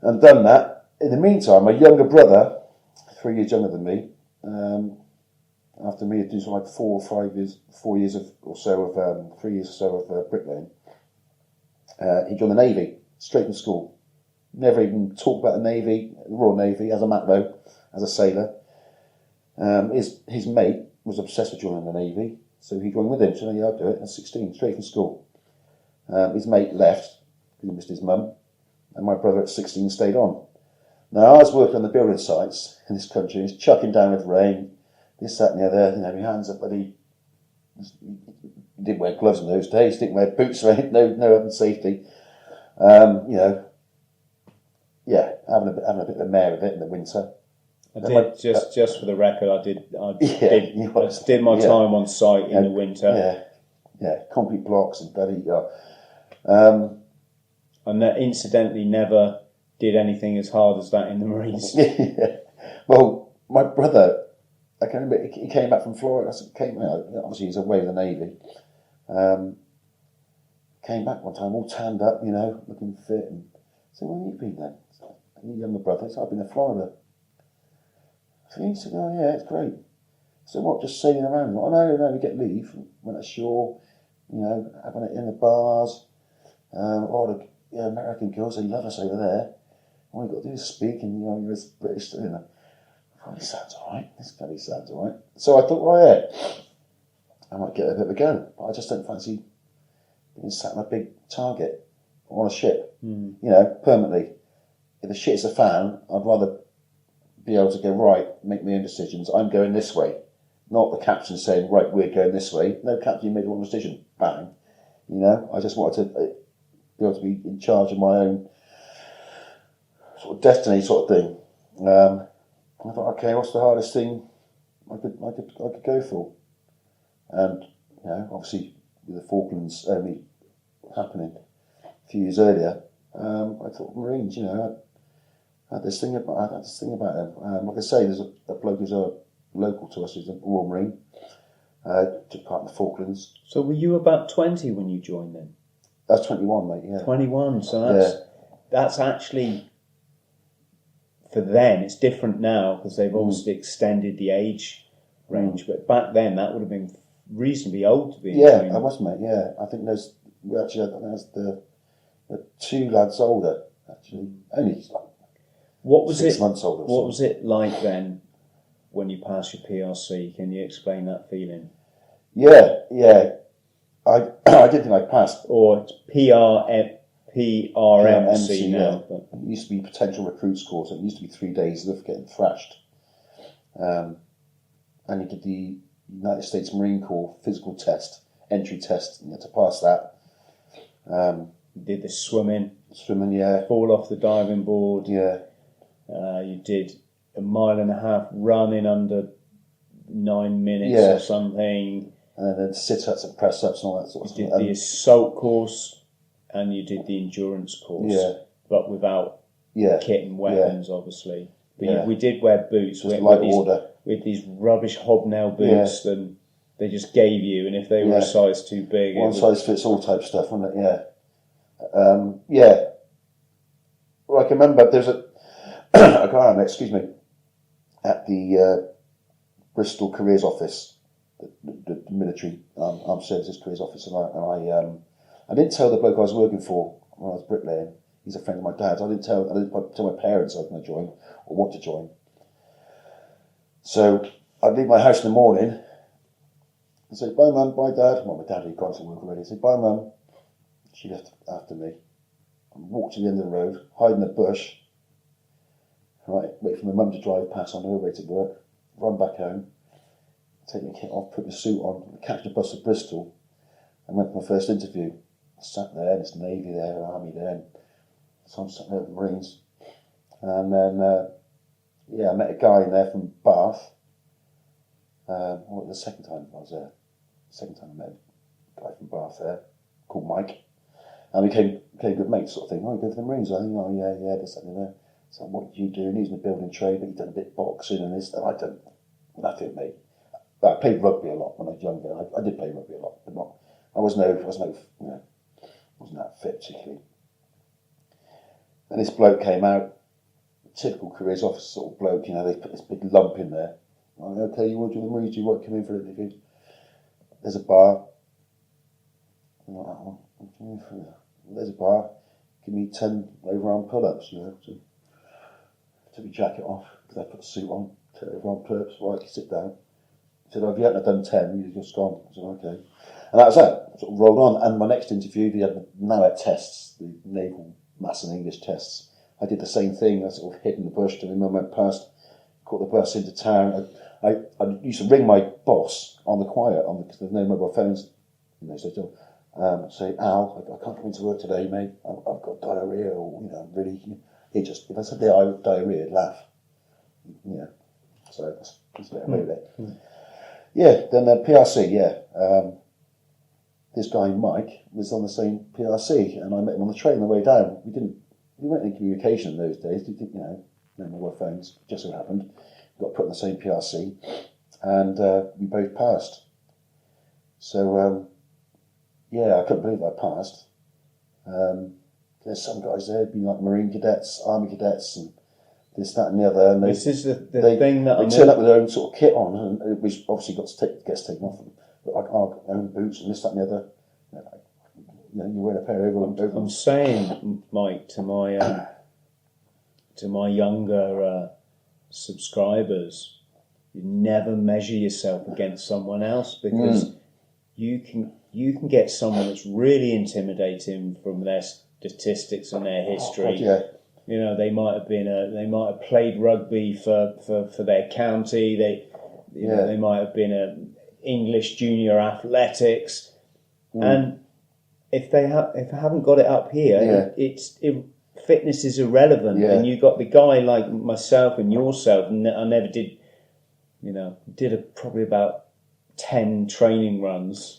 and done that. In the meantime, my younger brother, 3 years younger than me, after me, do like 3 years or so of bricklaying. He joined the Navy, straight from school. Never even talked about the Navy, the Royal Navy, as a matlow, as a sailor. His mate was obsessed with joining the Navy, so he joined with him. So yeah, I'll do it. At 16, straight from school. His mate left because he missed his mum, and my brother at 16 stayed on. Now I was working on the building sites in this country. It's chucking down with rain, this, that, and the other. You know, my hands up, but he didn't wear gloves in those days. Didn't wear boots or anything. No health and safety. You know, yeah, having a bit of a mare of it in the winter. I did just for the record. I did my time on site in the winter. Yeah, concrete blocks and bloody. And that incidentally never did anything as hard as that in the Marines. Yeah. Well, my brother, I can remember he came back from Florida. Obviously, he's away with the Navy. Came back one time all tanned up, you know, looking fit. And I said, "Where have you been then?" Your younger brother. He said, "I've been to Florida." So he said, "Oh yeah, it's great." So what? Just sailing around? Oh no, we get leave. Went ashore, you know, having it in the bars. All the American girls, they love us over there. All you've got to do is speak, and you know, you're a British, you know. Oh, this sounds alright. This bloody sounds alright. So I thought, well, yeah, I might get a bit of a go, but I just don't fancy being sat on a big target on a ship, you know, permanently. If the shit's a fan, I'd rather be able to go, right, make my own decisions. I'm going this way. Not the captain saying, right, we're going this way. No, captain, you made one decision. Bang. You know, I just wanted to be able to be in charge of my own sort of destiny sort of thing. I thought, okay, what's the hardest thing I could go for? And, you know, obviously with the Falklands only happening a few years earlier, I thought Marines, you know, I had this thing about them. Like I say, there's a bloke who's local to us, who's a Royal Marine, took part in the Falklands. So were you about 20 when you joined them? That's 21, mate, yeah. 21, so that's actually, for them, it's different now because they've obviously extended the age range, but back then that would have been reasonably old to be in training. I was, mate, yeah. I think there's the 2 lads older, actually. Only like 6 months older. What was it like then when you passed your PRC? Can you explain that feeling? Yeah. I didn't think I passed. Or it's PRMC now. But it used to be potential recruits course. It used to be 3 days of getting thrashed. And you did the United States Marine Corps physical test, entry test, and you had to pass that. You did the swimming, yeah. fall off the diving board. Yeah. You did a 1.5 mile running under 9 minutes or something. And then sit-ups and press-ups and all that sort of stuff. You did the assault course and you did the endurance course, but without kit and weapons, obviously. But we did wear boots with these rubbish hobnail boots that they just gave you, and if they were a size too big... One size fits all type stuff, wasn't it? Yeah. Well, I can remember there's a guy, at the Bristol Careers Office, the military armed services careers office, and I didn't tell the bloke I was working for when I was bricklaying. He's a friend of my dad's. I didn't tell my parents I was going to join or want to join. So I'd leave my house in the morning and say, "Bye, Mum, bye, Dad." Well, my dad had gone to work already. I said, "Bye, Mum." She left after me. I walked to the end of the road, hide in a bush. Right, wait for my mum to drive past on her way to work. Run back home. Take my kit off, put my suit on, catch the bus to Bristol, and went for my first interview. I sat there, there's Navy there, Army there, and so I'm sat there with the Marines. And then, I met a guy in there from Bath. The second time I was there. Second time I met a guy from Bath there, called Mike. And we became good mates, sort of thing. Oh, you go for the Marines? I think, oh, yeah, this, that, and there. So what do you do? And he's in the building trade, but he'd done a bit of boxing and this, and I done nothing, mate. I played rugby a lot when I was younger. I did play rugby a lot, but not. I wasn't that fit particularly. And this bloke came out, typical careers officer sort of bloke. You know, they put this big lump in there. Like, okay, you want to do the Marines? You want to come in for an interview? There's a bar. I'm like, oh, there's a bar. Give me 10 overarm pull-ups. You know, so took my jacket off because I put a suit on. Took overarm pull-ups. Right, sit down. He said, "Oh, if you hadn't done 10, you'd just gone." I said, "Okay." And that was that. I sort of rolled on. And my next interview, they had the NAWET tests, the Naval Maths and English tests. I did the same thing. I sort of hid in the bush till my mum went past, caught the bus into town. I used to ring my boss on the quiet, because there's no mobile phones in those days. Say, "Al, I can't come into work today, mate. I've got diarrhea," or, really. He just, if I said diarrhea, he'd laugh. Yeah. So that's a bit of it. Yeah, then PRC, this guy Mike was on the same PRC, and I met him on the train on the way down. We weren't in communication in those days. No mobile phones. Just so happened, got put on the same PRC, and we both passed. So I couldn't believe I passed. There's some guys there, being like Marine cadets, Army cadets, and this, that, and the other. And this is the thing that they turn up with their own sort of kit on, and which obviously gets taken off them. But like our own boots and this, that, and the other. You're wearing a pair over. I'm saying, Mike, to my younger subscribers, you never measure yourself against someone else, because you can get someone that's really intimidating from their statistics and their history. You know, they might have played rugby for their county. They might have been English junior athletics, and if they haven't got it up here, fitness is irrelevant. And you got the guy like myself and yourself, and I never did. Did probably about 10 training runs.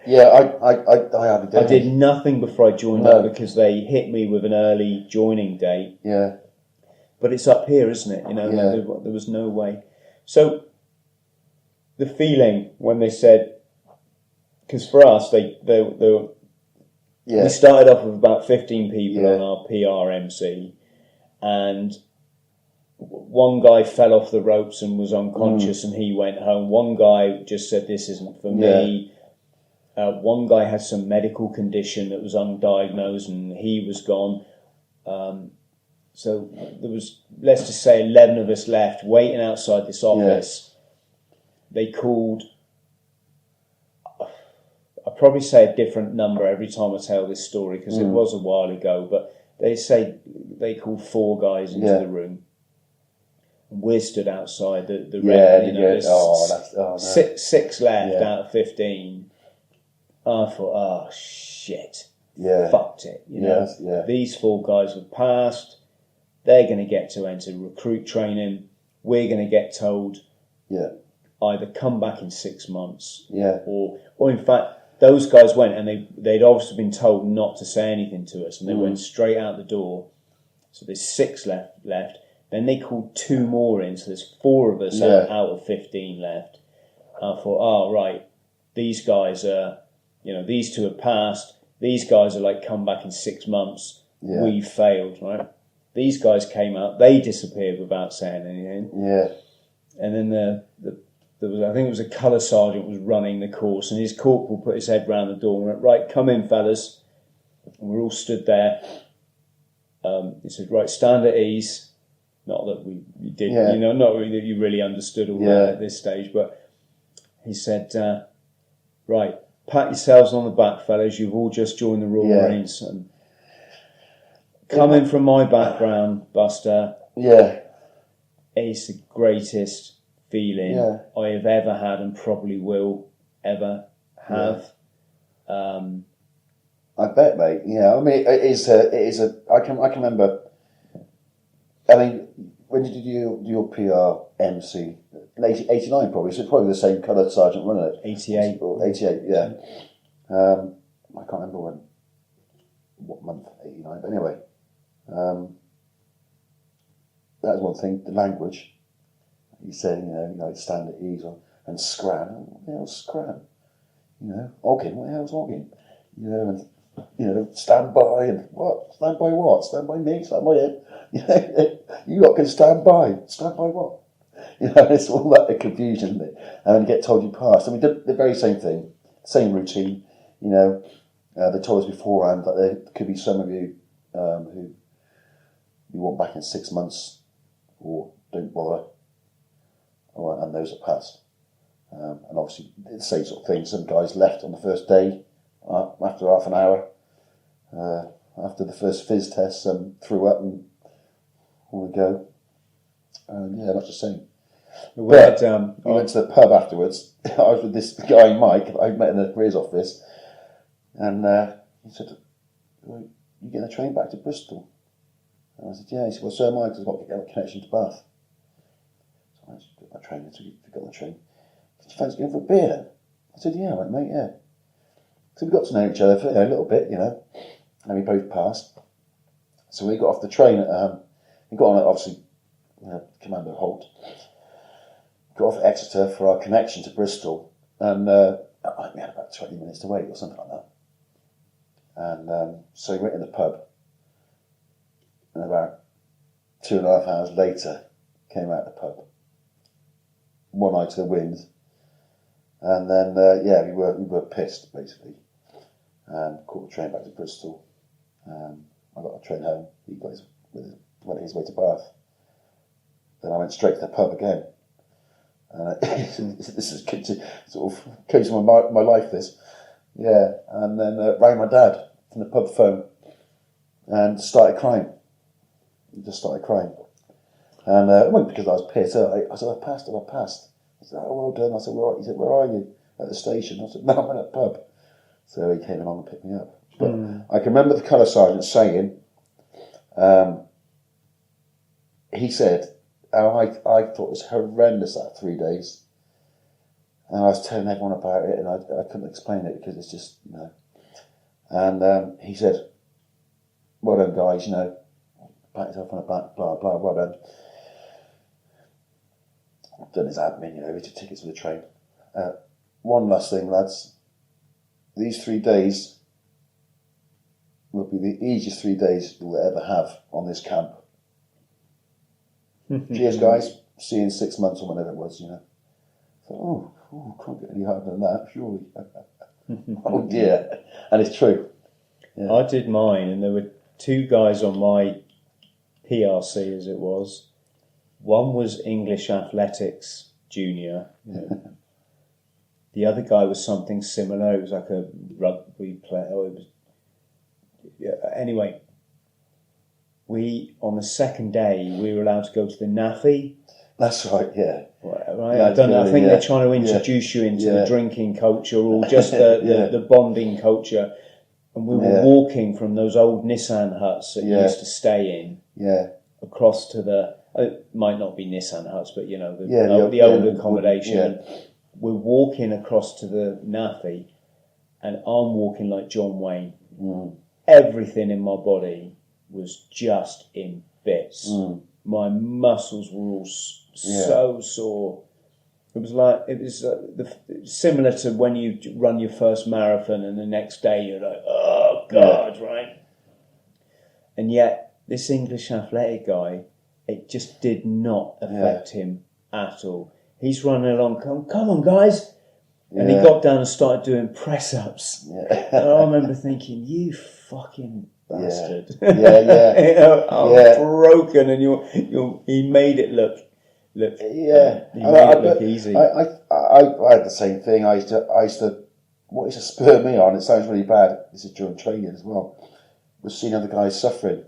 Yeah, I hardly did. I did nothing before I joined up because they hit me with an early joining date. Yeah. But it's up here, isn't it? You know, there was no way. So the feeling when they said, because for us, we started off with about 15 people on our PRMC, and one guy fell off the ropes and was unconscious and he went home. One guy just said, this isn't for me. One guy had some medical condition that was undiagnosed and he was gone. So there was, let's just say, 11 of us left waiting outside this office. They called, I'll probably say a different number every time I tell this story because it was a while ago, but they called 4 guys into the room. We're stood outside the red. Six left out of 15. I thought, oh shit, fucked it. You know, these 4 guys have passed. They're going to get to enter recruit training. We're going to get told either come back in 6 months, or in fact, those guys went and they'd obviously been told not to say anything to us, and they went straight out the door. So there's 6 left. Then they called 2 more in, so there's 4 of us out of 15 left. I thought, oh right, these guys are, these 2 have passed. These guys are like, come back in 6 months. We failed, right? These guys came out, they disappeared without saying anything. Yeah. And then there was, I think it was a colour sergeant was running the course, and his corporal put his head round the door and went, right, come in, fellas. And we're all stood there. He said, right, stand at ease. Not that we did, not really that you really understood all that at this stage, but he said, right, pat yourselves on the back, fellas. You've all just joined the Royal Marines. And coming from my background, Buster, it's the greatest feeling I have ever had and probably will ever have. I bet, mate. Yeah, I mean, it is I can remember. I mean, when did you do your PRMC? In 89 probably, so probably the same colour sergeant running it. 88. Or 88, yeah. I can't remember what month, 89, but anyway. That was one thing, the language. He said, stand at ease and scram. What the hell's scram? Ogging, what the hell's ogging? Stand by and what? Stand by what? Stand by me? Stand by him? You lot can stand by. Stand by what? It's all that confusion, isn't it? And you get told you passed. I mean, the very same thing, same routine. They told us beforehand that there could be some of you who you want back in 6 months or don't bother, and those that passed. And obviously, the same sort of thing. Some guys left on the first day after half an hour. After the first fizz test, threw up and all to go. Much the same. We went to the pub afterwards. I was with this guy, Mike, that I met in the careers office, and he said, well, you getting a train back to Bristol? And I said, yeah. He said, well, so am I, because I've got to get a connection to Bath. So I just got my train, I got the train. Did you fancy going for a beer then? I said, yeah, I went, mate, yeah. So we got to know each other for a little bit, and we both passed. So we got off the train at, we got on, obviously, Commando halt. Got off at Exeter for our connection to Bristol, and we had about 20 minutes to wait or something like that. And so we went in the pub, and about 2.5 hours later, came out the pub. One eye to the wind, and then we were pissed basically, and caught the train back to Bristol. I got a train home. He went his way to Bath. Then I went straight to the pub again. This is sort of case of my life. This, and then rang my dad from the pub phone and started crying. He just started crying, and it wasn't because I was pissed. I said, I passed. He said, oh, well done. I said, he said, where are you? At the station. I said, no, I'm at the pub. So he came along and picked me up. But I can remember the colour sergeant saying, he said, I thought it was horrendous that 3 days. And I was telling everyone about it, and I couldn't explain it because it's just, you know. And he said, "Well done, guys, you know, pat yourself on the back, blah, blah, well done." Done his admin, you know, he took tickets for the train. One last thing, lads. These 3 days will be the easiest 3 days you'll ever have on this camp. Cheers, guys. See you in 6 months or whenever it was, you know. So, can't get any harder than that, surely. Oh dear. And it's true. Yeah. I did mine, and there were 2 guys on my PRC, as it was. One was English Athletics Junior. You know. The other guy was something similar. It was like a rugby player. Oh, it was. Yeah. Anyway, on the second day, we were allowed to go to the NAFI. That's right, yeah. Right. Yeah, I don't know. I think they're trying to introduce you into the drinking culture or just the bonding culture. And we were walking from those old Nissan huts that you used to stay in across to the, it might not be Nissan huts, but, you know, the old accommodation. Yeah. We're walking across to the NAFI, and I'm walking like John Wayne. Everything in my body was just in bits. My muscles were all so sore. It was similar to when you run your first marathon and the next day you're like, oh God, right? And yet this English athletic guy, it just did not affect him at all. He's running along, come on guys. And he got down and started doing press-ups. And I remember thinking, you fucking bastard. You know, I'm broken, and he made it look easy. I had the same thing. I used to what used to spur me on, it sounds really bad, this is during training as well, was seeing other guys suffering.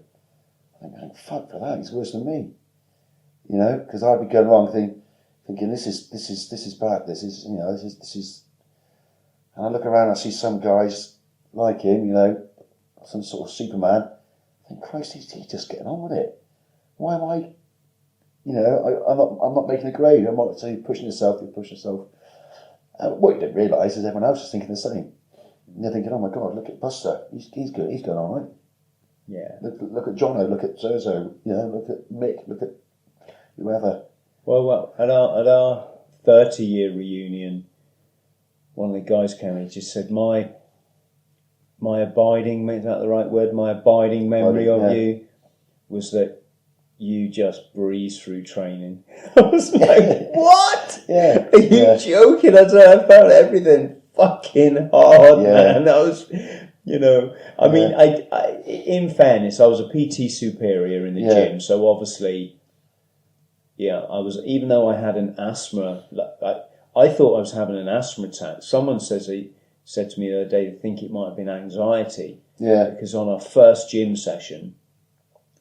I'm going, fuck for that, he's worse than me. You know, because I'd be going along thinking this is bad, this is and I look around and I see some guys like him, you know, some sort of Superman. I think, Christ, he's just getting on with it. Why am I, you know, I'm not making a grade. I'm not saying pushing yourself, you push yourself. What you didn't realise is everyone else is thinking the same. And you're thinking, oh my God, look at Buster. He's good. He's going all right. Yeah. Look at Jono. Look at Zozo. You know, look at Mick. Look at whoever. Well, at our 30-year reunion, one of the guys came and just said, my abiding, is that the right word? My abiding memory of you was that you just breezed through training. I was like, what? Are you joking? I said, I found everything fucking hard, man. I was, you know, I mean, I in fairness, I was a PT superior in the gym, so obviously, I was, even though I had an asthma, I thought I was having an asthma attack. Someone said to me the other day, they think it might have been anxiety. Yeah. Because on our first gym session,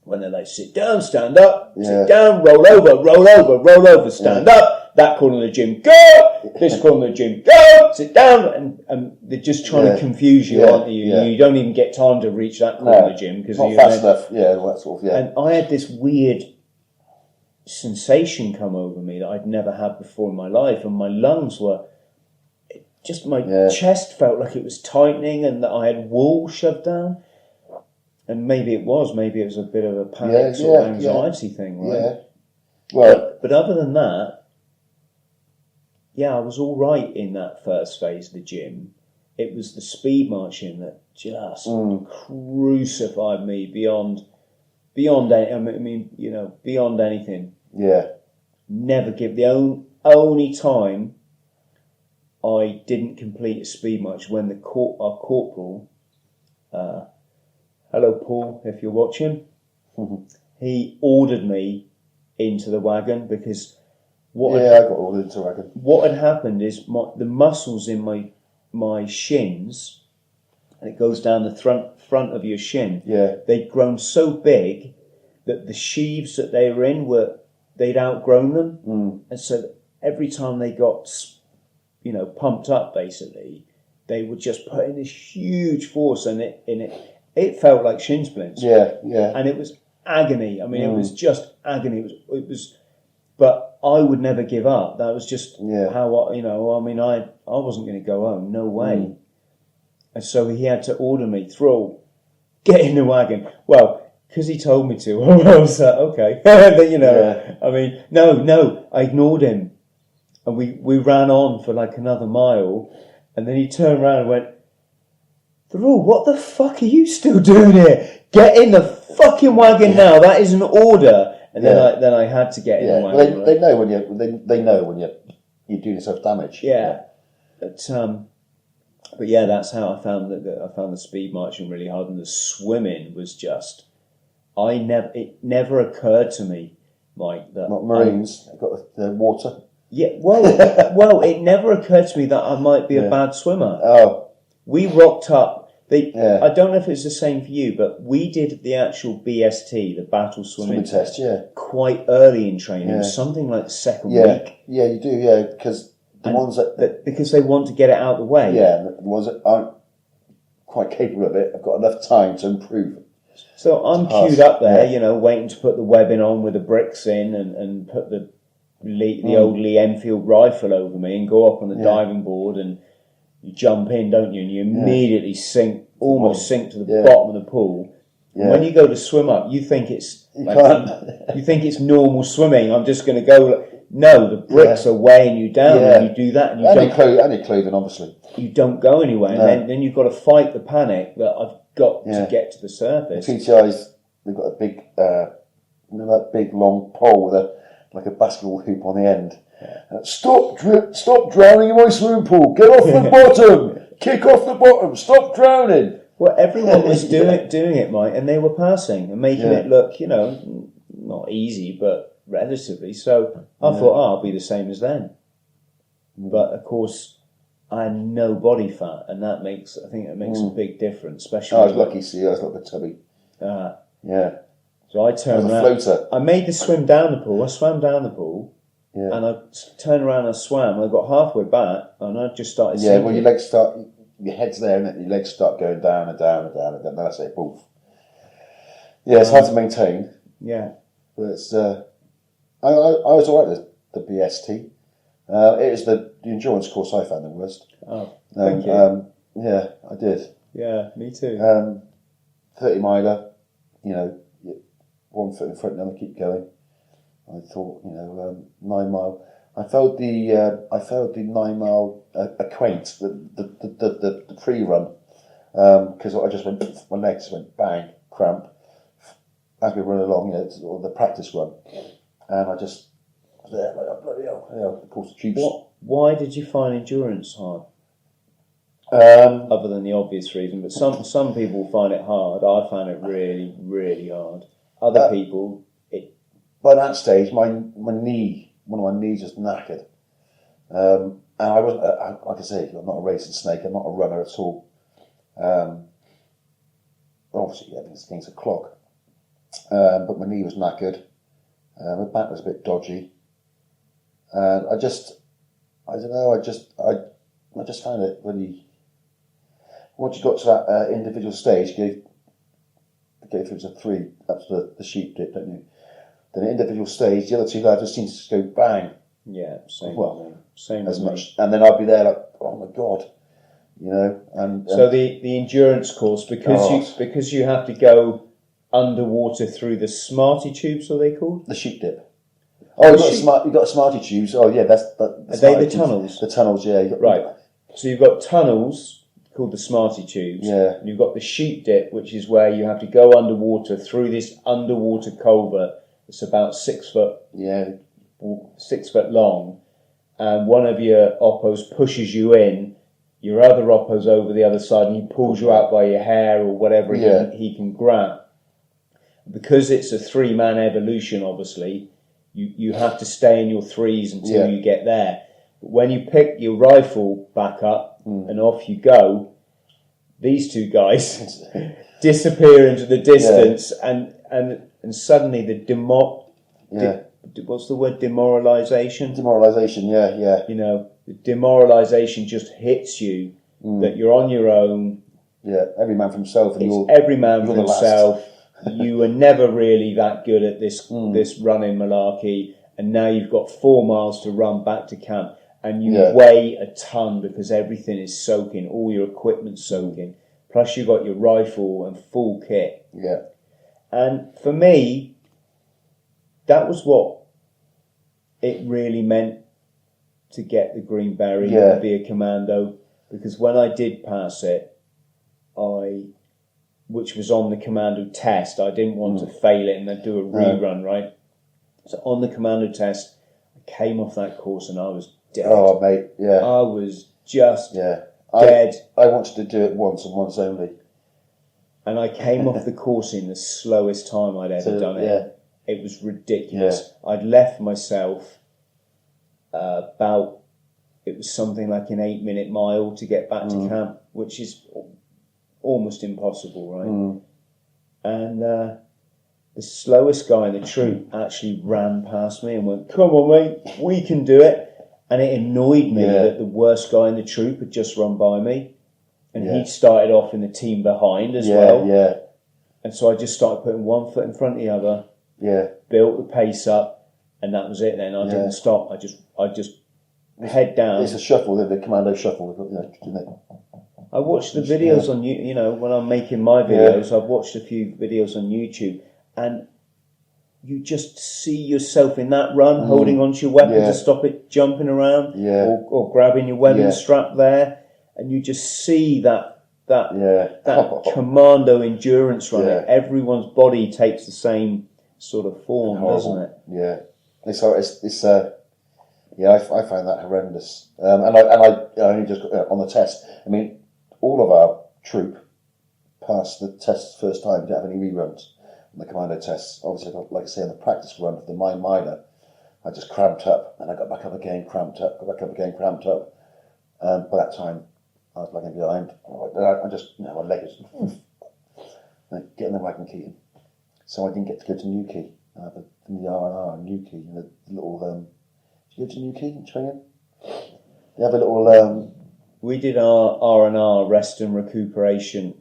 when they're like, sit down, stand up, sit down, roll over, stand up, that corner of the gym, go, this corner of the gym, go, sit down, and they're just trying to confuse you, aren't you? You don't even get time to reach that corner of the gym. Because not fast enough, all that sort of, And I had this weird sensation come over me that I'd never had before in my life, and my lungs were just, my chest felt like it was tightening and that I had wool shoved down. And maybe it was a bit of a panic sort of anxiety thing, right? Yeah. Well, but other than that, I was all right in that first phase of the gym. It was the speed marching that just crucified me beyond anything. Yeah. Never give. The only time I didn't complete a speed march when our corporal, hello Paul, if you're watching, he ordered me into the wagon because I got ordered into the wagon. What had happened is the muscles in my shins, and it goes down the front of your shin. Yeah, they'd grown so big that the sheaves that they were in they'd outgrown them, and so every time they got, pumped up, basically, they were just putting this huge force in it. It felt like shin splints. Yeah, yeah, and it was agony. I mean, it was just agony. It was, but I would never give up. That was just how I wasn't going to go home. No way. And so he had to order me, THRALL, get in the wagon. Well, because he told me to. I was like, okay. I mean, no, I ignored him. And we ran on for like another mile. And then he turned around and went, THRALL, what the fuck are you still doing here? Get in the fucking wagon now. That is an order. And then I had to get in the wagon. Well, they know when you're doing yourself damage. Yeah. But yeah, that's how I found I found the speed marching really hard, and the swimming was just. It never occurred to me, Mike, that Marines got the water. Yeah, well, it never occurred to me that I might be a bad swimmer. Oh, we rocked up. I don't know if it's the same for you, but we did the actual BST, the battle swimming test, quite early in training. It was something like the second week. Yeah, you do, because the ones that because they want to get it out of the way. Yeah, the ones that aren't quite capable of it have got enough time to improve. So I'm queued up there, waiting to put the webbing on with the bricks in and put the old Lee Enfield rifle over me and go up on the diving board, and you jump in, don't you? And you immediately almost sink to the bottom of the pool. Yeah. And when you go to swim up, you think it's you think it's normal swimming. I'm just going to go. No, the bricks are weighing you down, and you do that, and your clothing, obviously. You don't go anywhere, and then you've got to fight the panic that I've got to get to the surface. The PTI's, they've got a big, that big long pole with like a basketball hoop on the end. Yeah. Stop drowning in my swimming pool. Get off the bottom. Kick off the bottom. Stop drowning. Well, everyone was doing it, Mike, and they were passing and making it look, not easy, but relatively. So I thought, I'll be the same as them. But of course, I had no body fat, and I think it makes a big difference, especially. I was lucky to see you. I was like the tubby. Yeah. So I turned around. I made the swim down the pool. I swam down the pool. Yeah. And I turned around and swam. I got halfway back, and I just started sinking. Yeah, well, your head's there, and your legs start going down and down and down, and then that's it, poof. Yeah, it's hard to maintain. Yeah. But it's, I was all right with the BST. It was the endurance course I found the worst. Oh, thank you. Yeah, I did. Yeah, me too. 30 miler, 1 foot in front, and then keep going. I thought, 9 mile. I failed the 9 mile acquaint, the pre-run, because I just went, my legs went bang, cramp, as we run along, or the practice run, and I just was there like, bloody hell, of course the tubes. Why did you find endurance hard? Other than the obvious reason, but some people find it hard. I found it really, really hard. Other people. By that stage, one of my knees was knackered. And I wasn't, like I say, I'm not a racing snake, I'm not a runner at all. Obviously, everything's a clog. But my knee was knackered. My back was a bit dodgy. And I just found it really. Once you got to that individual stage, you go through to 3, up to the sheep dip, don't you? Then the individual stage, the other 2 lads just seem to just go bang. Yeah, same. Well, same as much, and then I'd be there like, oh my god, And so the endurance course, because you have to go underwater through the Smarty tubes, are they called? The sheep dip. Oh, you've got Smarty tubes. Oh yeah, are they the tunnels? The tunnels, yeah. Right. So you've got tunnels called the Smarty tubes. Yeah. And you've got the sheep dip, which is where you have to go underwater through this underwater culvert. It's about 6 foot. Yeah. 6 foot long, and one of your oppos pushes you in. Your other oppo's over the other side, and he pulls you out by your hair or whatever he can grab. Because it's a 3-man evolution, obviously, you have to stay in your 3s until you get there. But when you pick your rifle back up and off you go, these 2 guys disappear into the distance, and suddenly what's the word? Demoralisation? Demoralisation, yeah. The demoralisation just hits you that you're on your own. Yeah, every man for himself. Every man for himself. You were never really that good at this running malarkey, and now you've got 4 miles to run back to camp, and you Yeah. weigh a ton because everything is soaking, all your equipment's soaking, plus you've got your rifle and full kit. Yeah. And for me, that was what it really meant to get the Green Beret and be a commando, because when I did pass it, which was on the commando test, I didn't want to fail it and then do a rerun, right? So on the commando test, I came off that course and I was dead. Oh, mate, yeah. I was just dead. I wanted to do it once and once only. And I came off the course in the slowest time I'd ever done it. Yeah. It was ridiculous. I'd left myself it was something like an 8-minute mile to get back to camp, which is almost impossible, right? And the slowest guy in the troop actually ran past me and went, "Come on, mate, we can do it." And it annoyed me that the worst guy in the troop had just run by me. And he'd started off in the team behind as well. Yeah. And so I just started putting one foot in front of the other. Yeah. Built the pace up, and that was it then. I didn't stop. I just head down. It's a shuffle, the commando shuffle, isn't it? I watched the videos on when I'm making my videos, I've watched a few videos on YouTube, and you just see yourself in that run holding onto your weapon to stop it jumping around, or grabbing your weapon strap there, and you just see that commando endurance running. Everyone's body takes the same sort of form, doesn't it? Yeah, I find that horrendous. And I only just got on the test. I mean, all of our troop passed the test first time. Didn't have any reruns on the commando tests. Obviously, like I say, on the practice run for the mine minor, I just cramped up, and I got back up again, cramped up, got back up again, cramped up. By that time, I was lagging behind. I just, my leg was getting the wagon Keating. So I didn't get to go to Newquay. The R&R Newquay, the little. Did you go to Newquay in training? They have a little. We did our R&R, rest and recuperation,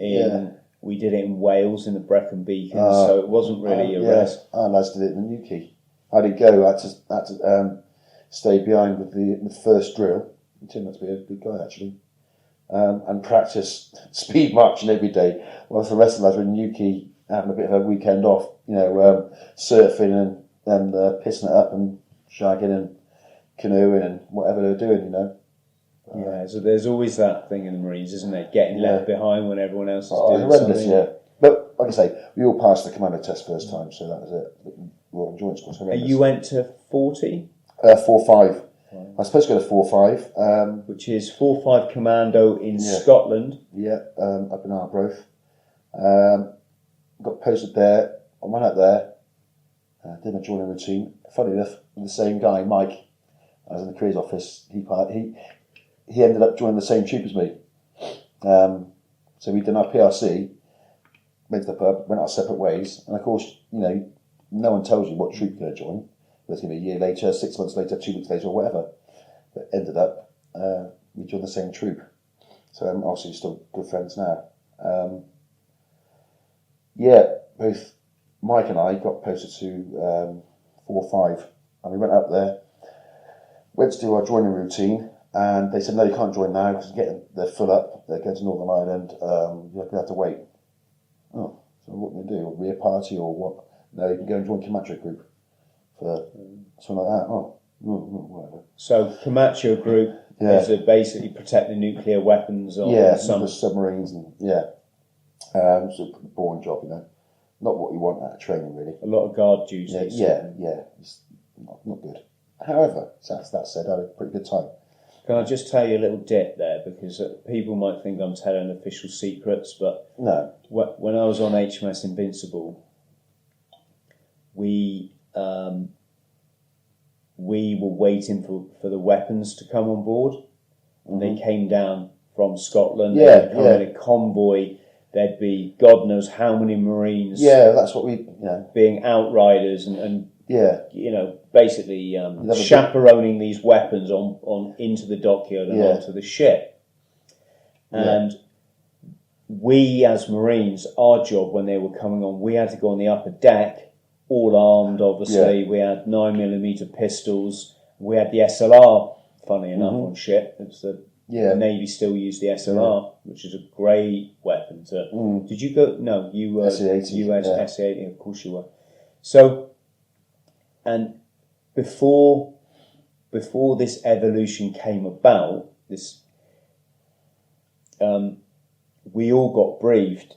we did it in Wales in the Brecon Beacons, so it wasn't really a rest. Our lads did it in Newquay. I didn't go. I had to stay behind with the first drill. He turned out to be a good guy, actually. And practice speed marching every day. Whilst the rest of the lads were in Newquay having a bit of a weekend off, surfing and pissing it up and shagging and canoeing and whatever they were doing, Yeah, so there's always that thing in the Marines, isn't there? Getting left behind when everyone else is doing horrendous, something. But like I say, we all passed the commando test first time, so that was it. Royal Endurance course. You went to 40? 4-5. I was supposed to go to 4-5. Which is 4-5 Commando in Scotland. Yeah, up in Arbroath. Got posted there. I went up there. Did my joining routine. Funny enough, the same guy, Mike, I was in the careers office. He ended up joining the same troop as me. So we did our PRC, went to the pub, went our separate ways, and of course, no one tells you what troop you're going to join. Whether it's going to be a year later, 6 months later, 2 weeks later, or whatever. But ended up, we joined the same troop. So obviously still good friends now. Both Mike and I got posted to 4-5, and we went up there, went to do our joining routine, and they said, no, you can't join now because they're full up, they're going to Northern Ireland, you have to wait. Oh, so what can they do? Are we a party or what? No, you can go and join Camacho group for something like that. Whatever. So Camacho group is to basically protect the nuclear weapons on some submarines and it's a boring job, not what you want out of training, really. A lot of guard duties. It's not good. However, that said, I had a pretty good time. Can I just tell you a little dip there, because people might think I'm telling official secrets, but no. When I was on HMS Invincible, we were waiting for the weapons to come on board, and they came down from Scotland. They'd come in a convoy. There'd be God knows how many Marines. Yeah, that's what we. Being outriders and basically chaperoning these weapons on into the dockyard and onto the ship. And we as Marines, our job when they were coming on, we had to go on the upper deck all armed, obviously. We had 9mm pistols. We had the SLR, funny enough, on ship. It's the Navy still used the SLR, which is a great weapon. Did you go? No, you were US SA-80, of course you were. So, and before this evolution came about, we all got briefed.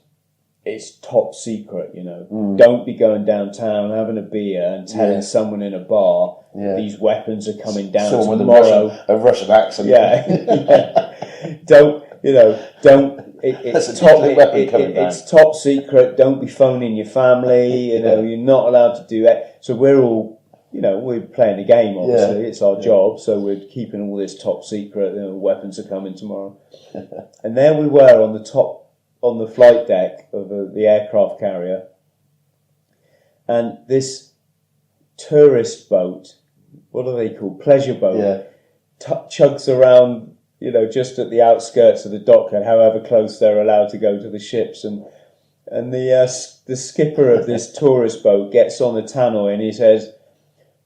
It's top secret, you know. Don't be going downtown having a beer and telling someone in a bar these weapons are coming down tomorrow. With a Russian accent. Don't. It's top secret. Don't be phoning your family. You know, you're not allowed to do it. So we're all, we're playing the game. Obviously, it's our job. So we're keeping all this top secret. Weapons are coming tomorrow. And there we were on the flight deck of the aircraft carrier, and this tourist boat, what are they called? Pleasure boat, chugs around, just at the outskirts of the dock, however close they're allowed to go to the ships, and the skipper of this tourist boat gets on the tannoy and he says,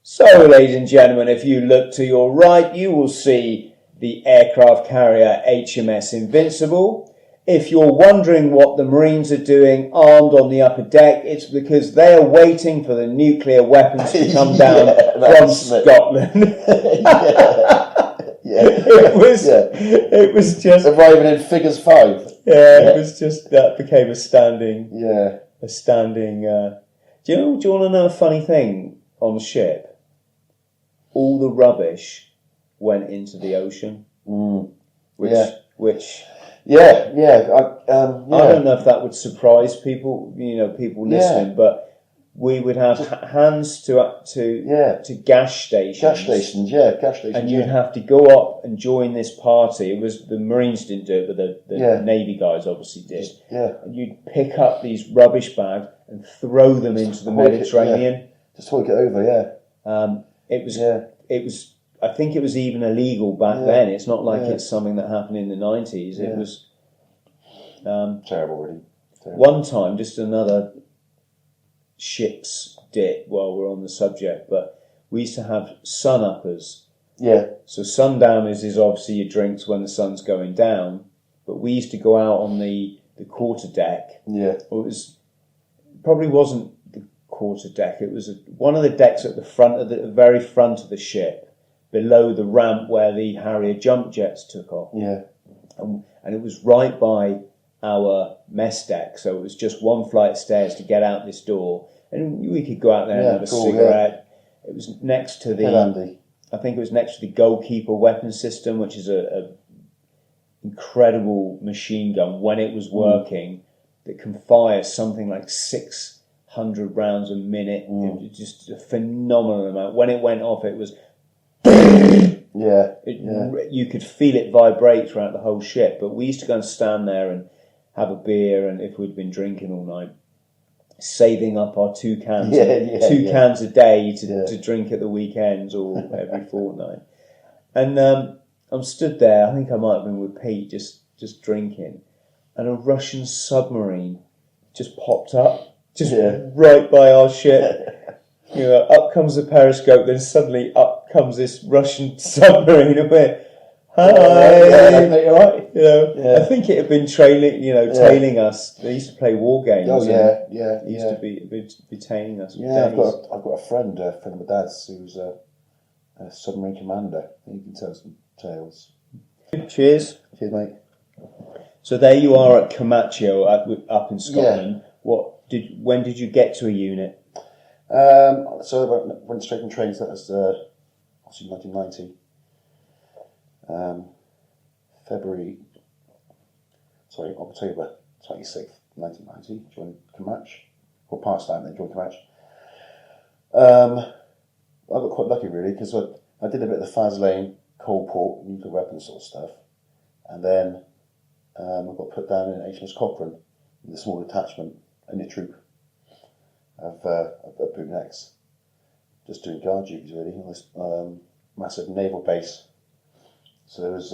"So, ladies and gentlemen, if you look to your right, you will see the aircraft carrier HMS Invincible. If you're wondering what the Marines are doing armed on the upper deck, it's because they are waiting for the nuclear weapons to come down from Scotland." It was just arriving in figures 5. It was just that became a standing. Do you want to know a funny thing on the ship? All the rubbish went into the ocean, which. I don't know if that would surprise people, people listening, but we would have hands to gas stations. And you'd have to go up and join this party. It was the Marines didn't do it, but the Navy guys obviously did. And you'd pick up these rubbish bags and throw them into the Mediterranean. Just talk it over, It was. I think it was even illegal back then. It's not like it's something that happened in the 90s. It was terrible, really. One time, just another ship's dip while we're on the subject, but we used to have sun-uppers. So sundowners is obviously your drinks when the sun's going down, but we used to go out on the quarter deck. It probably wasn't the quarter deck. It was one of the decks at the very front of the ship, below the ramp where the Harrier jump jets took off. And it was right by our mess deck, so it was just one flight of stairs to get out this door, and we could go out there and have a cigarette. It was next to I think it was next to the goalkeeper weapon system, which is a incredible machine gun when it was working that can fire something like 600 rounds a minute. It was just a phenomenal amount. When it went off, it was you could feel it vibrate throughout the whole ship. But we used to go and stand there and have a beer, and if we'd been drinking all night, saving up our 2 cans, cans a day to drink at the weekends or every fortnight. And I'm stood there. I think I might have been with Pete, just drinking, and a Russian submarine just popped up, right by our ship. Up comes the periscope, then suddenly up comes this Russian submarine, and we're, "Hi, I think it had been tailing us. They used to play war games. It used to be tailing us. I've got a friend of my dad's who's a submarine commander. He can tell some tales. Cheers, mate. So there you are at Camacho up in Scotland. When did you get to a unit? So I went straight from training. So that was obviously 1990. October 26th, 1990. Joined Camacho, or past that, and then joined Camacho. I got quite lucky really, because I did a bit of the Faslane, Coalport, nuclear weapons sort of stuff, and then I got put down in HMS Cochrane with a small detachment in the troop of bootnecks, just doing guard duties really on this massive naval base. So there was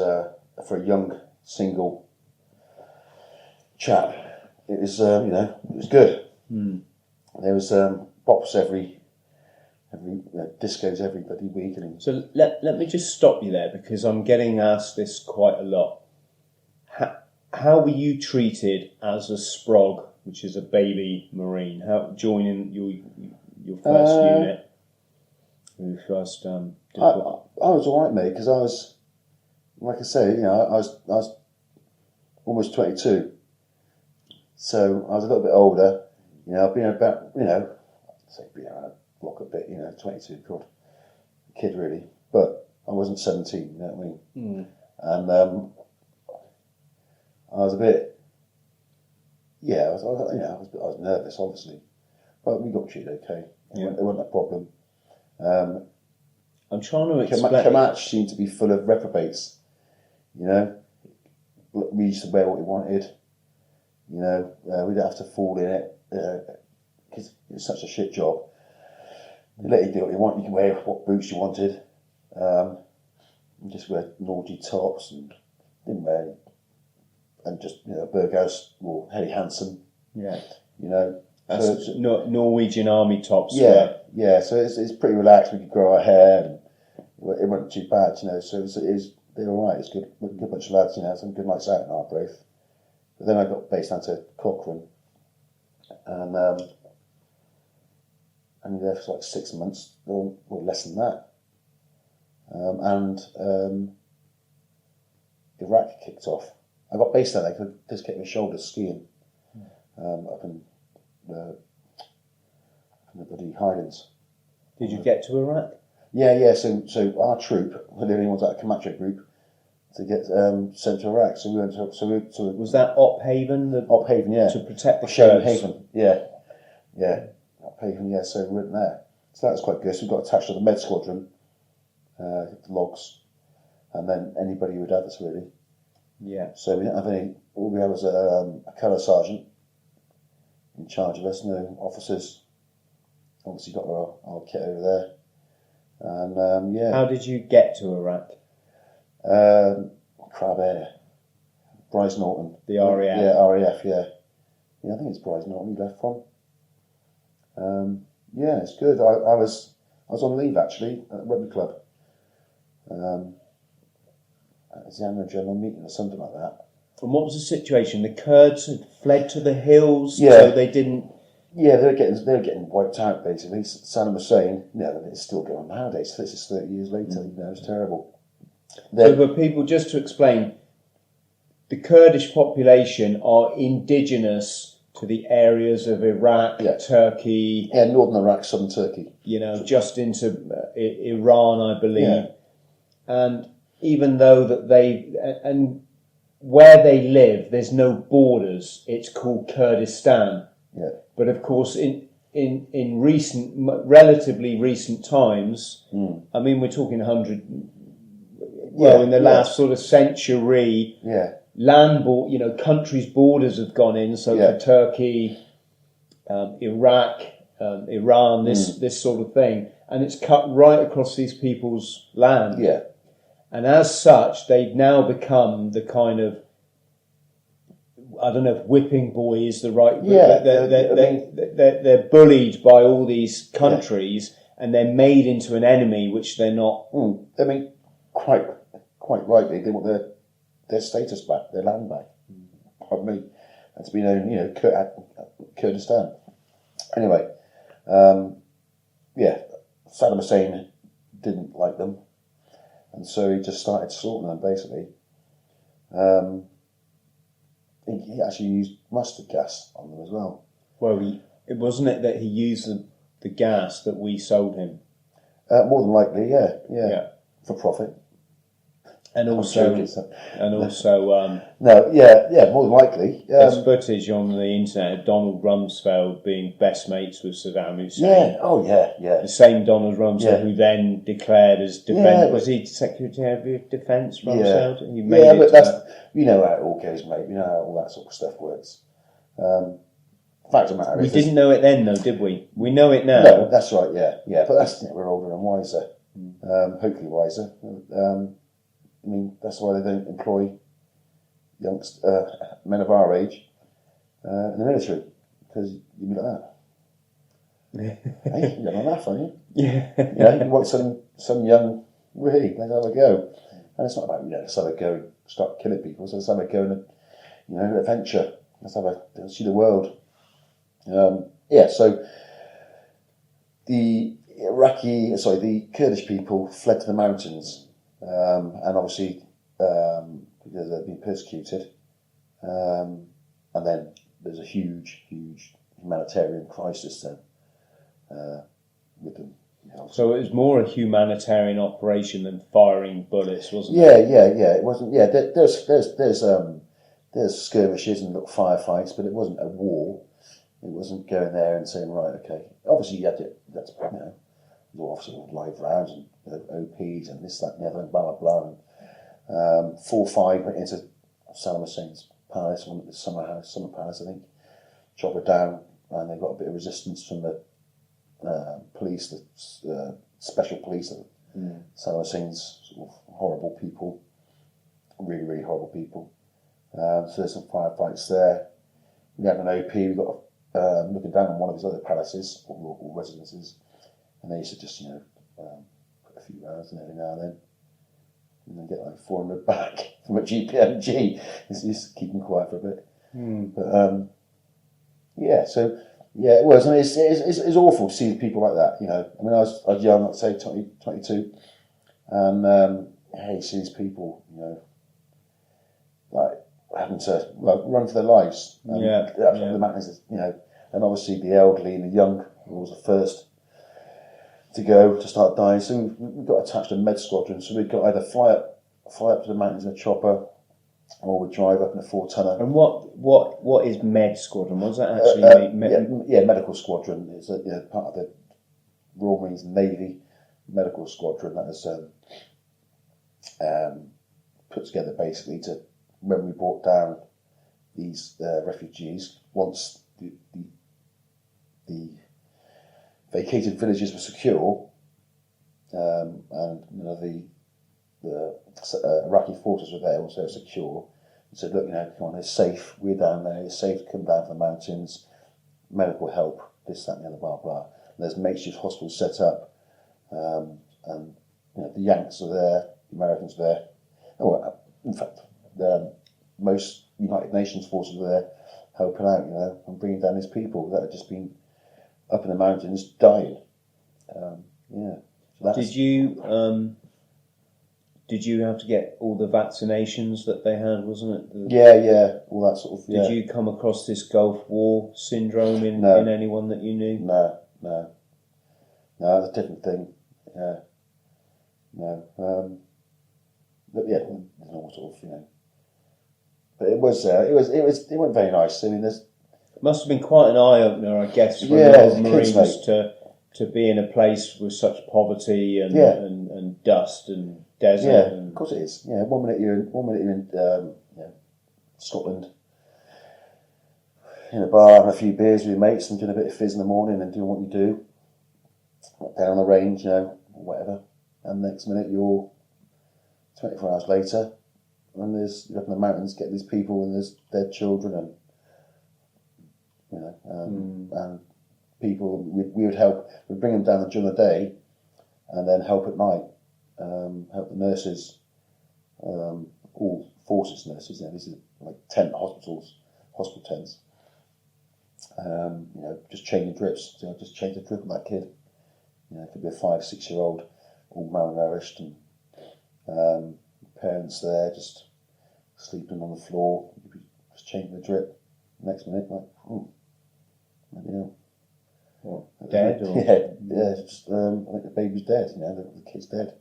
for a young single chap, it was it was good. There was pops every discos every bloody week. And So let me just stop you there, because I'm getting asked this quite a lot. How were you treated as a sprog, which is a baby Marine? How joining your first unit? Your first I was all right, mate, because I was, like I say, I was almost 22, so I was a little bit older. I've been about, been around the block a bit. 22, God, kid really, but I wasn't 17. You know what I mean? And I was a bit, I was nervous, obviously, but we got treated okay. It wasn't a problem. I'm trying to explain. Kamach seemed to be full of reprobates. We used to wear what we wanted. We didn't have to fall in it because it was such a shit job. They let you do what you want. You can wear what boots you wanted. Just wear naughty tops and didn't wear any. And just Berghaus or Helly Hansen. Yeah. That's Norwegian army tops. Yeah. So it's pretty relaxed. We could grow our hair, and it wasn't too bad. So they were all right. It's good bunch of lads. Some good nights out in Arbroath. But then I got based down to Cochrane, and only there for like 6 months, or less than that. And Iraq kicked off. I got based down there because I just kept my shoulders skiing up in the bloody Highlands. Did you get to Iraq? Yeah. So our troop were the only ones out of Camacho group to get sent to Iraq. So we went to. Was that Ophaven? Ophaven, yeah. To protect the Sherman Kurds. Haven, yeah. Ophaven, yeah. So we went there. So that was quite good. So we got attached to the med squadron, the logs, and then anybody who would have us really. Yeah. So we didn't have any. All we had was a colour sergeant in charge of us. No officers. Obviously got our kit over there. And How did you get to Iraq? Crab Air. Bryce Norton. The RAF. Yeah, RAF. Yeah. I think it's Bryce Norton we left from. It's good. I was on leave actually at the rugby club. At the annual general meeting or something like that. And what was the situation? The Kurds had fled to the hills, Yeah. so they didn't. Yeah, they were getting wiped out basically. Saddam Hussein, it's still going on nowadays. This is 30 years later. It's terrible. So for people, just to explain, the Kurdish population are indigenous to the areas of Iraq, Turkey. Yeah, northern Iraq, southern Turkey. Just into Iran, I believe. Yeah. And even though and where they live, there's no borders. It's called Kurdistan. Yeah. But of course, in relatively recent times, I mean, we're talking 100. Well, in the last sort of century, countries' borders have gone in. So for Turkey, Iraq, Iran, this sort of thing, and it's cut right across these people's land. Yeah. And as such, they've now become the kind of, I don't know if whipping boy is the right word. Yeah, they're bullied by all these countries, and they're made into an enemy, which they're not. I mean, quite rightly, they want their status back, their land back. Pardon me, and to be known, Kurdistan. Anyway, Saddam Hussein didn't like them, and so he just started slaughtering them basically. He actually used mustard gas on them as well. Well, it wasn't it that he used the gas that we sold him? More than likely, yeah, for profit. And also, more than likely. There's footage on the internet of Donald Rumsfeld being best mates with Saddam Hussein. Yeah. The same Donald Rumsfeld who then declared as defence. Was he Secretary of Defence, Rumsfeld? Yeah, he made but that's how it all goes, mate. You know how all that sort of stuff works. Fact of the matter is, we didn't know it then, though, did we? We know it now. No, that's right. Yeah. But we're older and wiser. Hopefully wiser. I mean, that's why they don't employ men of our age in the military, because you'd be like that. Hey, you're not enough, aren't you? Yeah. You know, you want some young, really, let's have a go. And it's not about, let's have a go and start killing people, so let's have a go and, adventure. Let's see the world. So the Kurdish people fled to the mountains, and obviously because they've been persecuted, and then there's a huge humanitarian crisis then with them. So it was more a humanitarian operation than firing bullets, wasn't it? it? Yeah. It wasn't. Yeah, there's skirmishes and little firefights, but it wasn't a war. It wasn't going there and saying, right, okay. Obviously, you had to. That's obviously live rounds and OPs and this, that, and the other, and blah blah blah. And 4 or 5 went into Saddam Hussein's palace, one at the summer palace, I think. Chop it down, and they got a bit of resistance from the police, the special police, Saddam Hussein's sort of horrible people, really, really horrible people. So there's some firefights there. We had an OP, we got looking down on one of his other palaces, or residences, and they used to just, put a few rounds in every now and then get like 400 back from a GPMG. It's just keep them quiet for a bit. But, it was. I mean, it's awful to see people like that, I mean, I was young, I'd say 22, and you see these people, like having to run for their lives. The mountains, and obviously the elderly and the young was the first to go to start dying. So we got attached to a med squadron. So we got either fly up to the mountains in a chopper, or we'd drive up in a 4-tonner. And what is med squadron? What does that actually mean? Medical squadron. It's part of the Royal Marines Navy medical squadron that is put together basically to when we brought down these refugees once the vacated villages were secure, and the Iraqi forces were there also secure. And said, look, come on, it's safe. We're down there. It's safe to come down from the mountains. Medical help, this, that, and the other, blah blah. And there's makeshift hospitals set up, and the Yanks are there, the Americans are there. Oh, in fact, most United Nations forces were there helping out, and bringing down these people that had just been up in the mountains dying. So Did you have to get all the vaccinations that they had, wasn't it? Yeah, all that sort of. Did you come across this Gulf War syndrome in anyone that you knew? No, that's a different thing. Yeah, no. But yeah, all sort of, But it wasn't very nice. I mean, it must have been quite an eye opener, I guess, for a lot of Marines to be in a place with such poverty and dust and desert. Yeah, of course it is. Yeah, one minute you're in Scotland in a bar having a few beers with your mates and doing a bit of fizz in the morning and doing what you do down the range, or whatever. And next minute you're 24 hours later, and you're up in the mountains getting these people and there's dead children and people we would help. We'd bring them down during the day, and then help at night. Help the nurses, all forces nurses. This is like hospital tents. Just changing drips. So just change the drip on that kid. It could be a 5-6-year-old, all malnourished, and parents there just sleeping on the floor, just changing the drip. Next minute, dead? Or? Yeah. Just, I think the baby's dead. The kid's dead.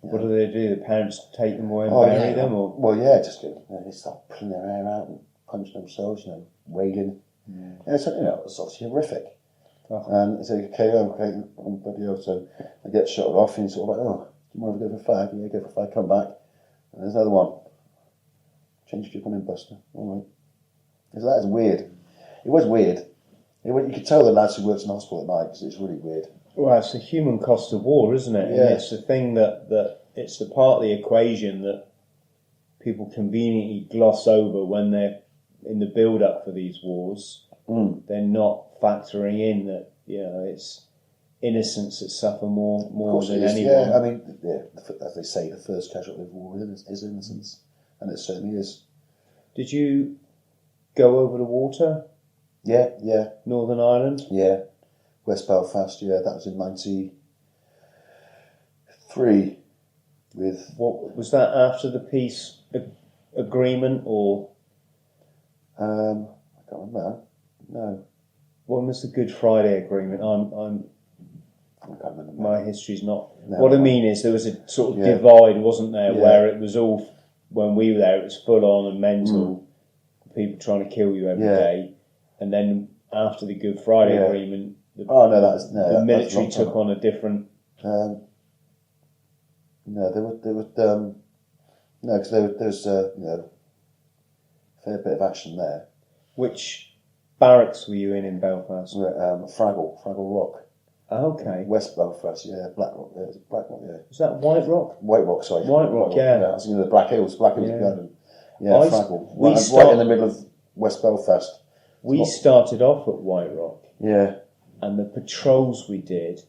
What do they do? The parents take them away and bury them, or? Well, just they start pulling their hair out and punching themselves, wailing. It's obviously horrific. Oh. And it's like, okay, bloody hell. So I get shot off, and he's sort of like, do you want to go for a fag? Yeah, go for a fag, come back. And there's another one. Change your drip on him, Buster. All right. Because that is weird. It was weird. You could tell the lads who worked in the hospital at night, because it's really weird. Well, it's the human cost of war, isn't it? Yeah. And it's the thing that it's the part of the equation that people conveniently gloss over when they're in the build-up for these wars. They're not factoring in that it's innocents that suffer more than is, anyone. Yeah, I mean, as they say, the first casualty of war is innocence, and it certainly is. Did you go over the water? Yeah. Northern Ireland? Yeah. West Belfast, that was in 93. What was that after the peace agreement, or? I can't remember. No. When was the Good Friday Agreement? I can't remember. My history's not. No, what I mean is, there was a sort of divide, wasn't there, where it was all, when we were there, it was full on and mental, people trying to kill you every day, and then after the Good Friday Agreement, the military took on a different. Because there was a fair bit of action there. Which barracks were you in Belfast? Fraggle Rock. Okay. West Belfast, Black Rock. Yeah, it was Black Rock. Yeah. Was that White Rock? White Rock, sorry. White Rock, yeah. I was thinking of the Black Hills. Black Hills behind them. Yeah, Fraggle. Right in the middle of West Belfast. We started off at White Rock. Yeah. And the patrols we did,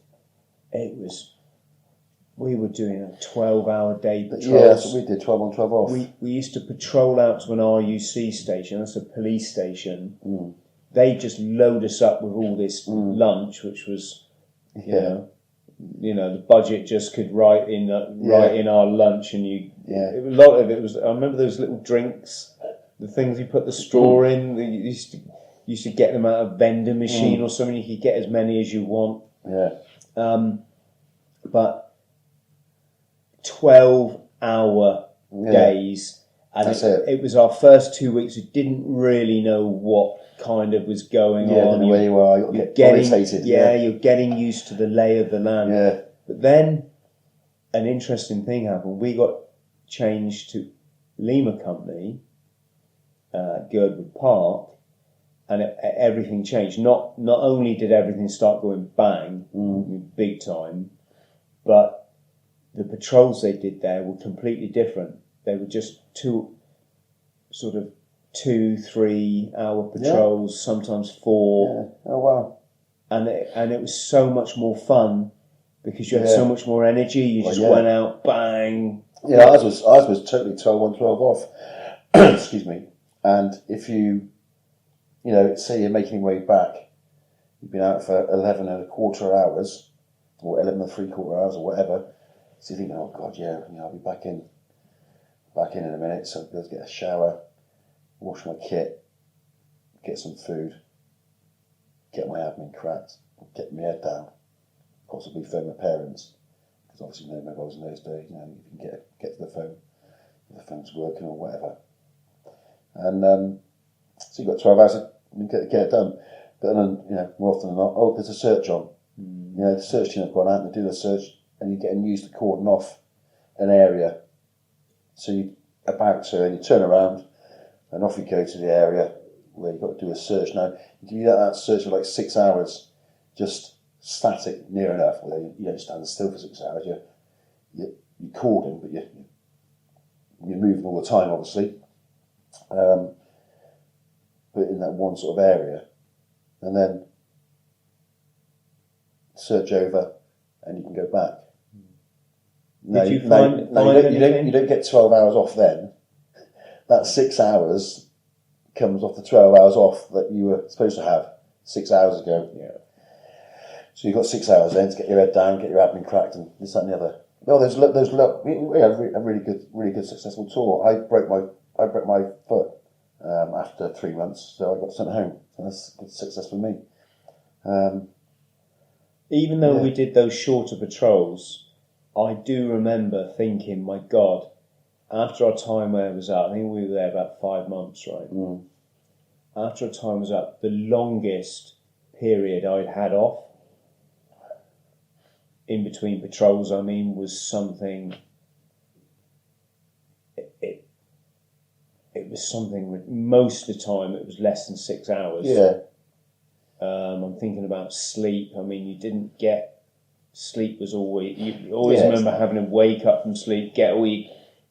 we were doing a 12-hour day patrol. Yeah, that's what we did, 12 on, 12 off. We used to patrol out to an RUC station, that's a police station. They just load us up with all this lunch, which was, you know, the budget just could write in our lunch, and a lot of it was. I remember those little drinks, the things you put the straw in. You used to get them out of a vending machine or something. You could get as many as you want. Yeah. But 12-hour days, and it was our first 2 weeks. We didn't really know what kind of was going on. Where you are, you're getting irritated. You're getting used to the lay of the land. Yeah. But then an interesting thing happened. We got changed to Lima Company, Girdwood Park, and everything changed. Not only did everything start going bang, big time, but the patrols they did there were completely different. They were just 2-3 hour patrols, sometimes 4. Yeah. Oh wow! And it was so much more fun because you had so much more energy. You just went out, bang. Yeah, ours was totally 12 on, 12 off. Excuse me. And if you say you're making your way back, you've been out for 11 and a quarter hours, or 11 and 3/4 hours, or whatever. So you think, oh God, I'll be back in a minute. So let's get a shower, wash my kit, get some food, get my admin cracked, get my head down, possibly phone my parents, because obviously no mobiles in those days. You can get to the phone if the phone's working or whatever. And so you've got 12 hours to get it done. But then, more often than not, there's a search on. The search team have gone out and they do the search, and you're getting used to cordon off an area. So you're about to, and you turn around, and off you go to the area where you've got to do a search. Now, you can do that search for like 6 hours, just static, near enough, where you don't stand still for 6 hours. You're cordon, but you're moving all the time, obviously. But in that one sort of area, and then search over, and you can go back. Did you find anything? You don't get 12 hours off then. That 6 hours comes off the 12 hours off that you were supposed to have 6 hours ago. Yeah. So you've got 6 hours then to get your head down, get your admin cracked, and this, that, and the other. No, we had a really good successful tour. I broke my foot after 3 months, so I got sent home. So that's a good success for me. Even though we did those shorter patrols, I do remember thinking, my God, after our time where it was up, I think we were there about 5 months, right? After our time was up, the longest period I'd had off in between patrols, was something. It was something. Most of the time, it was less than 6 hours. Yeah. I'm thinking about sleep. You didn't get. Sleep was always. You always remember having to wake up from sleep, get all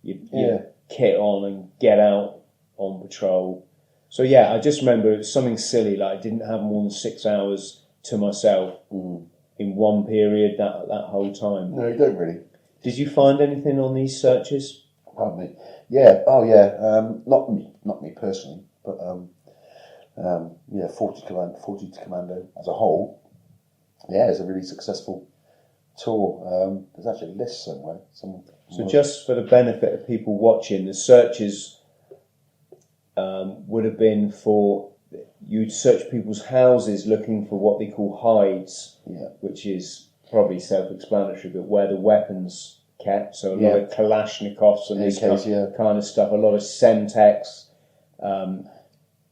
your kit on, and get out on patrol. So I just remember it was something silly, like I didn't have more than 6 hours to myself in one period that whole time. No, you don't really. Did you find anything on these searches? Pardon me. Yeah. Oh, yeah. Not me personally, but 40 to Commando as a whole. Yeah, it's a really successful tour. There's actually a list somewhere. So just for the benefit of people watching, the searches would have been for, you'd search people's houses looking for what they call hides, which is probably self-explanatory, but where the weapons kept. So a lot of Kalashnikovs and this kind of stuff, a lot of Semtex.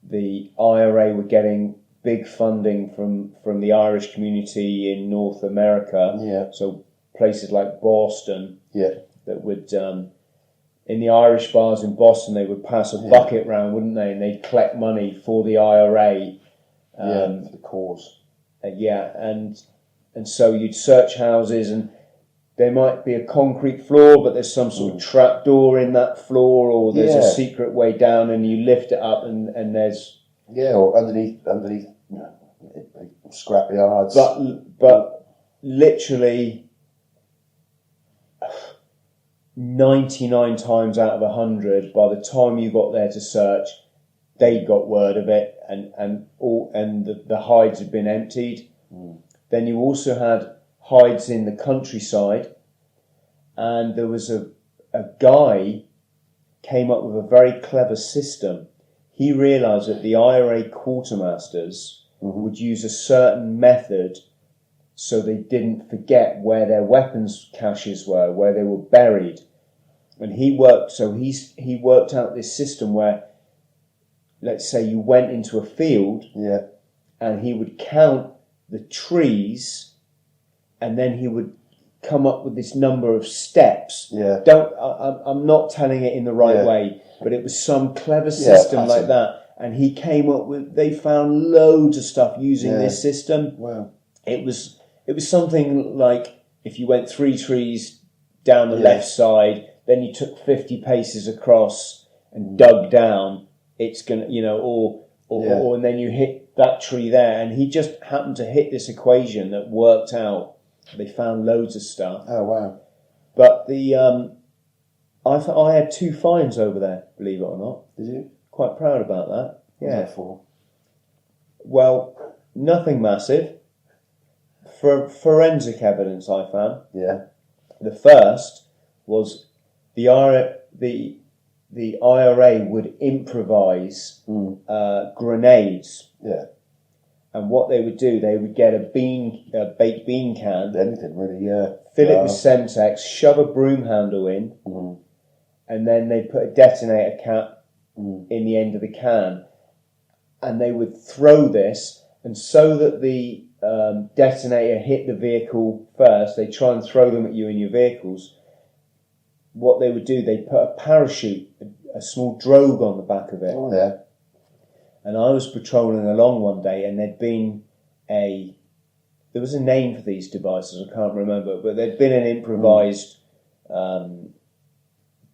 The IRA were getting big funding from the Irish community in North America. Yeah. So places like Boston that would, in the Irish bars in Boston, they would pass a bucket round, wouldn't they? And they'd collect money for the IRA. For the cause. And so you'd search houses, and there might be a concrete floor, but there's some sort of trap door in that floor, or there's a secret way down, and you lift it up, and there's or underneath scrap yards. But literally 99 times out of 100, by the time you got there to search, they got word of it, and the hides had been emptied. Then you also had hides in the countryside, and there was a guy came up with a very clever system. He realised that the IRA quartermasters would use a certain method so they didn't forget where their weapons caches were, where they were buried. And he worked out this system where, let's say you went into a field, and he would count the trees, and then he would come up with this number of steps. I'm not telling it in the right way, but it was some clever system like that. And he came up with, they found loads of stuff using this system. Wow. It was something like, if you went 3 trees down the left side, then you took 50 paces across and dug down, it's gonna, and then you hit that tree there, and he just happened to hit this equation that worked out. They found loads of stuff. Oh, wow. But I had 2 finds over there, believe it or not. Did you? Quite proud about that. Yeah. What was that for? Well, nothing massive. For forensic evidence, I found. Yeah. The first was the IRA would improvise grenades. Yeah. And what they would do, they would get a baked bean can. Anything really, Fill it with Semtex, shove a broom handle in, and then they'd put a detonator cap in the end of the can. And they would throw this, and so that the detonator hit the vehicle first, they try and throw them at you in your vehicles. What they would do, they'd put a parachute, a small drogue on the back of it. Oh, yeah. And I was patrolling along one day, and there was a name for these devices, I can't remember, but there'd been an improvised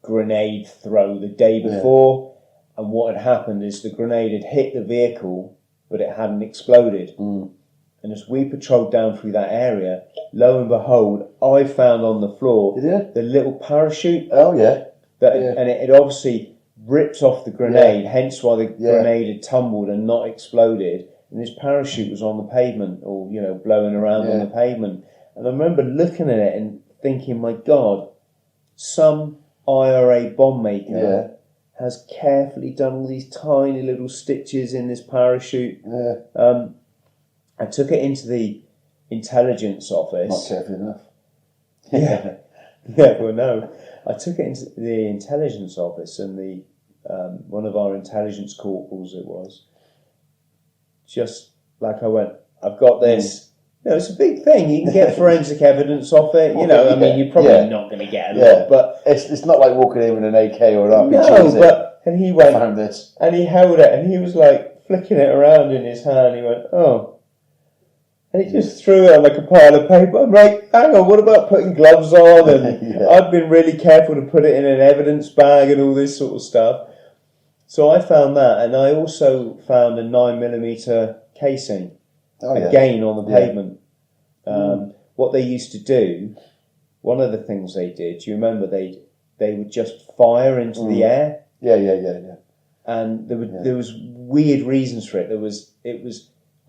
grenade throw the day before, and what had happened is the grenade had hit the vehicle, but it hadn't exploded. And as we patrolled down through that area, lo and behold, I found on the floor the little parachute. Oh, yeah. And it had obviously ripped off the grenade, hence why the grenade had tumbled and not exploded. And this parachute was on the pavement, or, blowing around on the pavement. And I remember looking at it and thinking, my God, some IRA bomb maker has carefully done all these tiny little stitches in this parachute. I took it into the intelligence office. Not carefully enough. Well, no. I took it into the intelligence office, and one of our intelligence corporals, it was, just like I went, I've got this. It's a big thing. You can get forensic evidence off it. I mean, you're probably not going to get a lot, but it's not like walking in with an AK or an RPG. No, and he went, I found this, and he held it, and he was like flicking it around in his hand. He went, oh. And he just threw it on like a pile of paper. I'm like, hang on, what about putting gloves on? And I've been really careful to put it in an evidence bag and all this sort of stuff. So I found that, and I also found a 9mm casing. again on the pavement. What they used to do, one of the things they did, do you remember they would just fire into the air? Yeah. And there was weird reasons for it. It was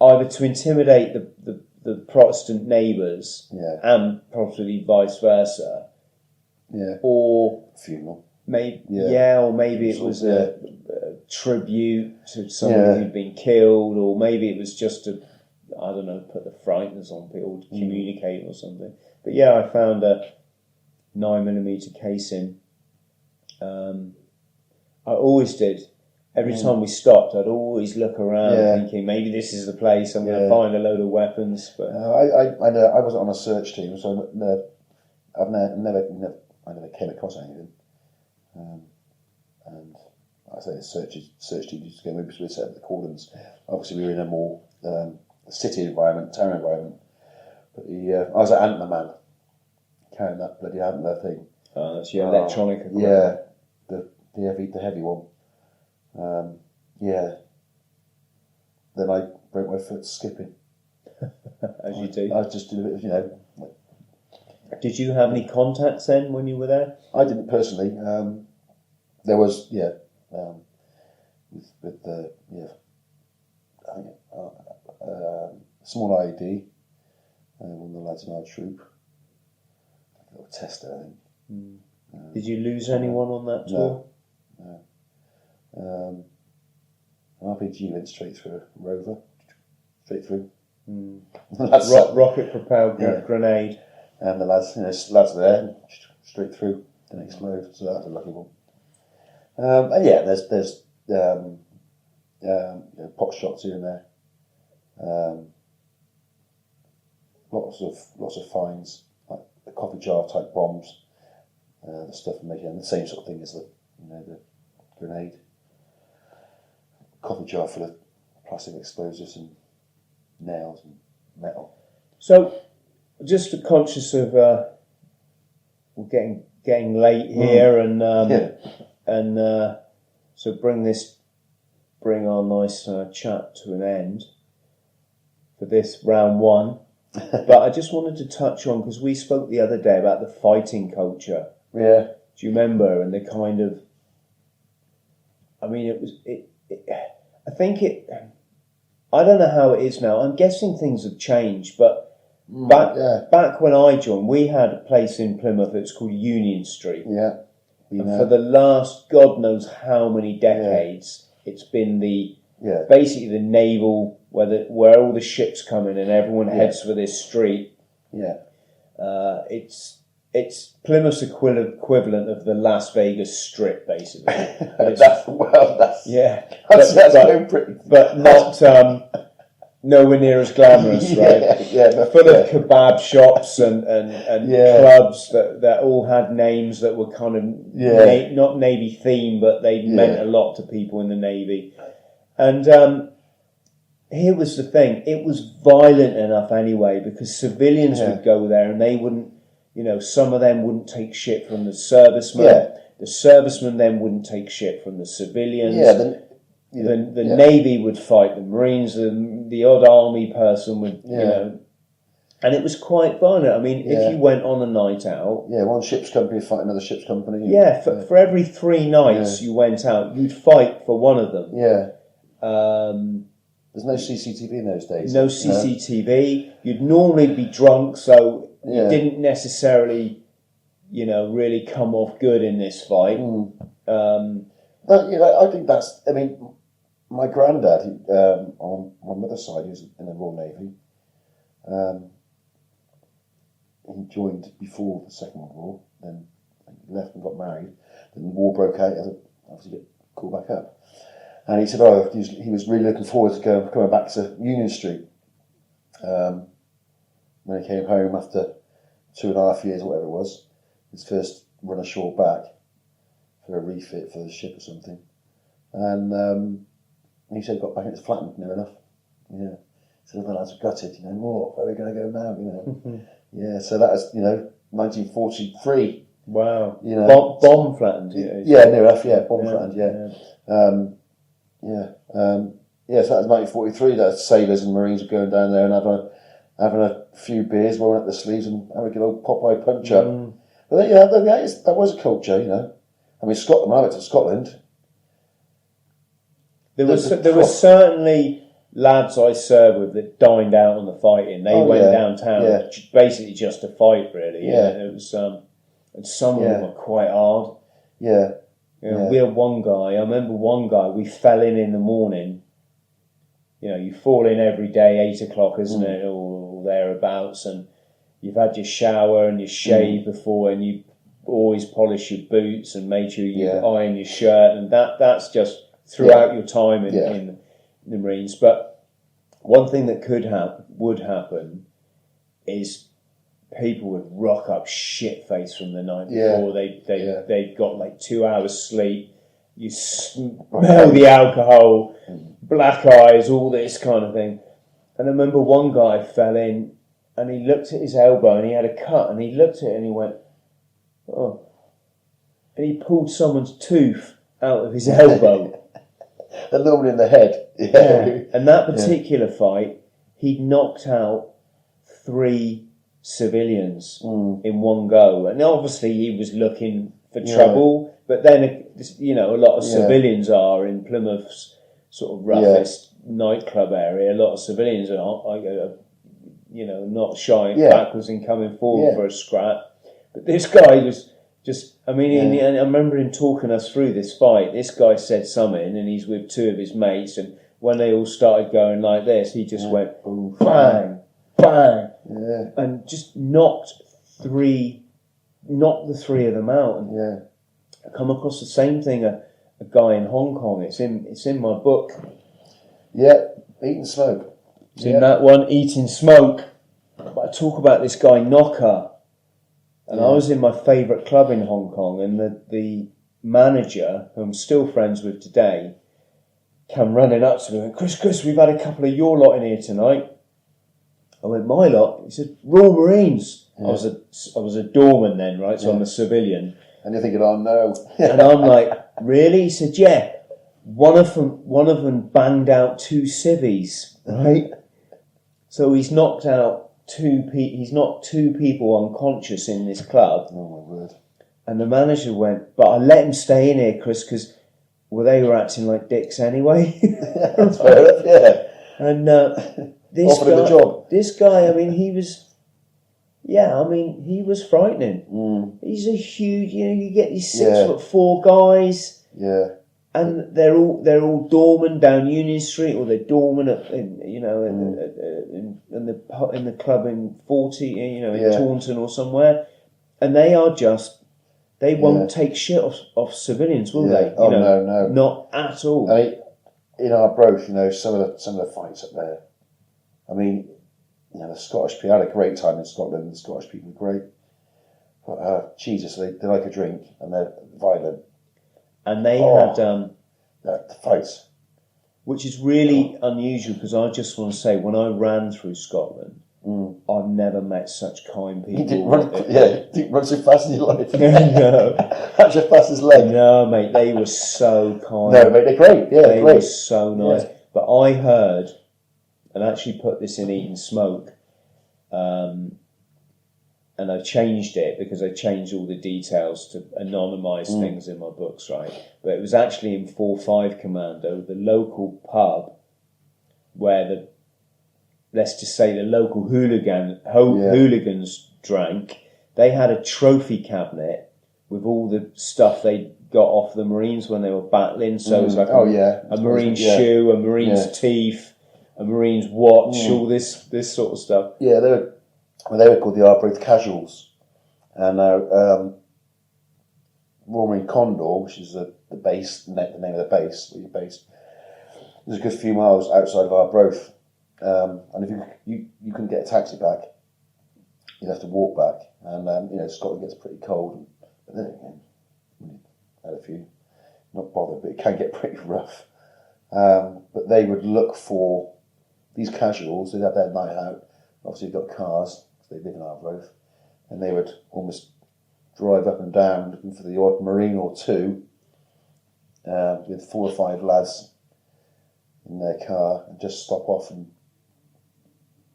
either to intimidate the Protestant neighbours, and probably vice versa, or funeral. Or maybe it was a tribute to somebody who'd been killed, or maybe it was just to, I don't know, put the frighteners on people to communicate or something. But I found a 9mm casing. I always did. Every time we stopped, I'd always look around thinking, maybe this is the place, I'm going to find a load of weapons. But I wasn't on a search team, so I never came across anything. And like I say, the search team used to go, maybe we set up the cordons. Obviously, we were in a more city environment, town environment. But I was at Antler Man, carrying that bloody Antler thing. Oh, that's your electronic equipment. Yeah, the heavy one. Then I broke my foot skipping. As you do. I just did a bit of, Did you have any contacts then when you were there? I didn't personally. There was, with I think small IED, one of the lads in our troop, like a little tester, I think. Did you lose anyone on that tour? No. An RPG went straight through a rover, straight through. Rocket propelled grenade. And the lads there, straight through, didn't explode, so that was a lucky one. And there's pot shots here and there. Lots of finds, like the coffee jar type bombs, the stuff for making the same sort of thing as the grenade. Coffee jar full of plastic explosives and nails and metal. So, just conscious of we're getting late here, and so bring our nice chat to an end for this round one. But I just wanted to touch on, because we spoke the other day about the fighting culture. Yeah. Do you remember? And the kind of, I mean, I think I don't know how it is now. I'm guessing things have changed, but back when I joined, we had a place in Plymouth that was called Union Street. Yeah. And for the last God knows how many decades, it's been basically the naval, where all the ships come in and everyone heads for this street. Yeah. It's Plymouth's equivalent of the Las Vegas Strip, basically. That's pretty. But not nowhere near as glamorous, right? Yeah. Full of kebab shops and clubs that all had names that were kind of not Navy themed, but they meant a lot to people in the Navy. And here was the thing: it was violent enough anyway, because civilians would go there and they wouldn't. Some of them wouldn't take shit from the servicemen. Yeah. The servicemen then wouldn't take shit from the civilians. Yeah. The Navy would fight the Marines. The odd Army person would, and it was quite violent. I mean, if you went on a night out, one ship's company would fight another ship's company. For every 3 nights you went out, you'd fight for one of them. Yeah. There's no CCTV in those days. No CCTV. You'd normally be drunk, so you didn't necessarily, really come off good in this fight. But I think that's. I mean, my granddad, on my mother's side, he was in the Royal Navy. He joined before the Second World War, then he left and got married. Then the war broke out. He had to obviously get called back up. And he said, he was really looking forward to coming back to Union Street. When he came home after 2.5 years or whatever it was, his first run ashore back for a refit for the ship or something. And he said he got back into Flatland near enough. Yeah. So the lads were gutted, where are we going to go now, So that was, 1943. Wow. Bomb flattened. Near enough, bomb flattened, so that was 1943. That sailors and Marines were going down there and having a few beers, rolling up the sleeves and having a good old Popeye punch up. But that was a culture, you know. I mean, Scotland, when I went to Scotland, there were certainly lads I served with that dined out on the fighting. They went downtown basically just to fight, really. Yeah, it was, and some of them were quite hard. Yeah. You know, we had one guy. I remember one guy. We fell in the morning. You know, you fall in every day, 8 o'clock, isn't it, or thereabouts, and you've had your shower and your shave before, and you always polish your boots and make sure you iron your shirt, and that's just throughout your time in the Marines. But one thing that would happen is people would rock up shit-faced from the night before. They'd got like 2 hours sleep. You smell the alcohol, black eyes, all this kind of thing. And I remember one guy fell in and he looked at his elbow and he had a cut and he looked at it and he went, oh. And he pulled someone's tooth out of his elbow. A little bit in the head. Yeah. And that particular fight, he knocked out 3 civilians in one go. And obviously he was looking for trouble, but then, you know, a lot of civilians are in Plymouth's sort of roughest nightclub area. A lot of civilians are, you know, not shying backwards and coming forward for a scrap. But this guy was just, I mean, and I remember him talking us through this fight. This guy said something, and he's with 2 of his mates, and when they all started going like this, he just went, bang, bang, and just knocked the 3 of them out. And I come across the same thing, a guy in Hong Kong. It's in my book. Yeah, Eat and Smoke. It's in that one, Eat and Smoke. But I talk about this guy, Knocker. And I was in my favourite club in Hong Kong, and the manager, who I'm still friends with today, came running up to me and went, Chris, we've had a couple of your lot in here tonight. I went, my lot? He said, Royal Marines. I was a doorman then, right? So I'm a civilian. And you're thinking, oh no. And I'm like, really? He said, yeah. One of them banged out 2 civvies, right? So he's knocked out 2 people. He's knocked 2 people unconscious in this club. Oh my word! And the manager went, but I let him stay in here, Chris, because they were acting like dicks anyway. That's fair enough. Yeah. And this guy, I mean, he was frightening. He's a huge, you know, you get these 6'4" guys. Yeah. And they're all doormen down Union Street, or they're doormen in the club in 40, you know, in Taunton or somewhere, and they won't take shit off civilians, will they? Oh, no, not at all. I mean, in Arbroath, you know, some of the fights up there. I mean, you know, the Scottish people, I had a great time in Scotland. The Scottish people are great, but Jesus, they like a drink and they're violent. And they had the fights, which is really unusual, because I just want to say, when I ran through Scotland, I've never met such kind people. You didn't run so fast in your life. No, that's your fastest leg. No, mate, they were so kind. No, mate, they're great. Yeah, they were so nice. Yeah. But I heard, and I actually put this in Eat and Smoke, and I changed it because I changed all the details to anonymise things in my books, right? But it was actually in 4-5 Commando, the local pub where let's just say the local hooligans drank. They had a trophy cabinet with all the stuff they got off the Marines when they were battling. So it was like a Marine shoe, a Marine's teeth, a Marine's watch, all this sort of stuff. Yeah, they were called the Arbroath Casuals, and Royal Marine Condor, which is the base, the name of the base where you're based, is a good few miles outside of Arbroath, and if you couldn't get a taxi back, you'd have to walk back, and you know, Scotland gets pretty cold, but then again, we had a few, not bothered, but it can get pretty rough. But they would look for these casuals. They'd have their night out. Obviously, they've got cars. They live in Arbroath, and they would almost drive up and down looking for the odd Marine or 2 with 4 or 5 lads in their car and just stop off and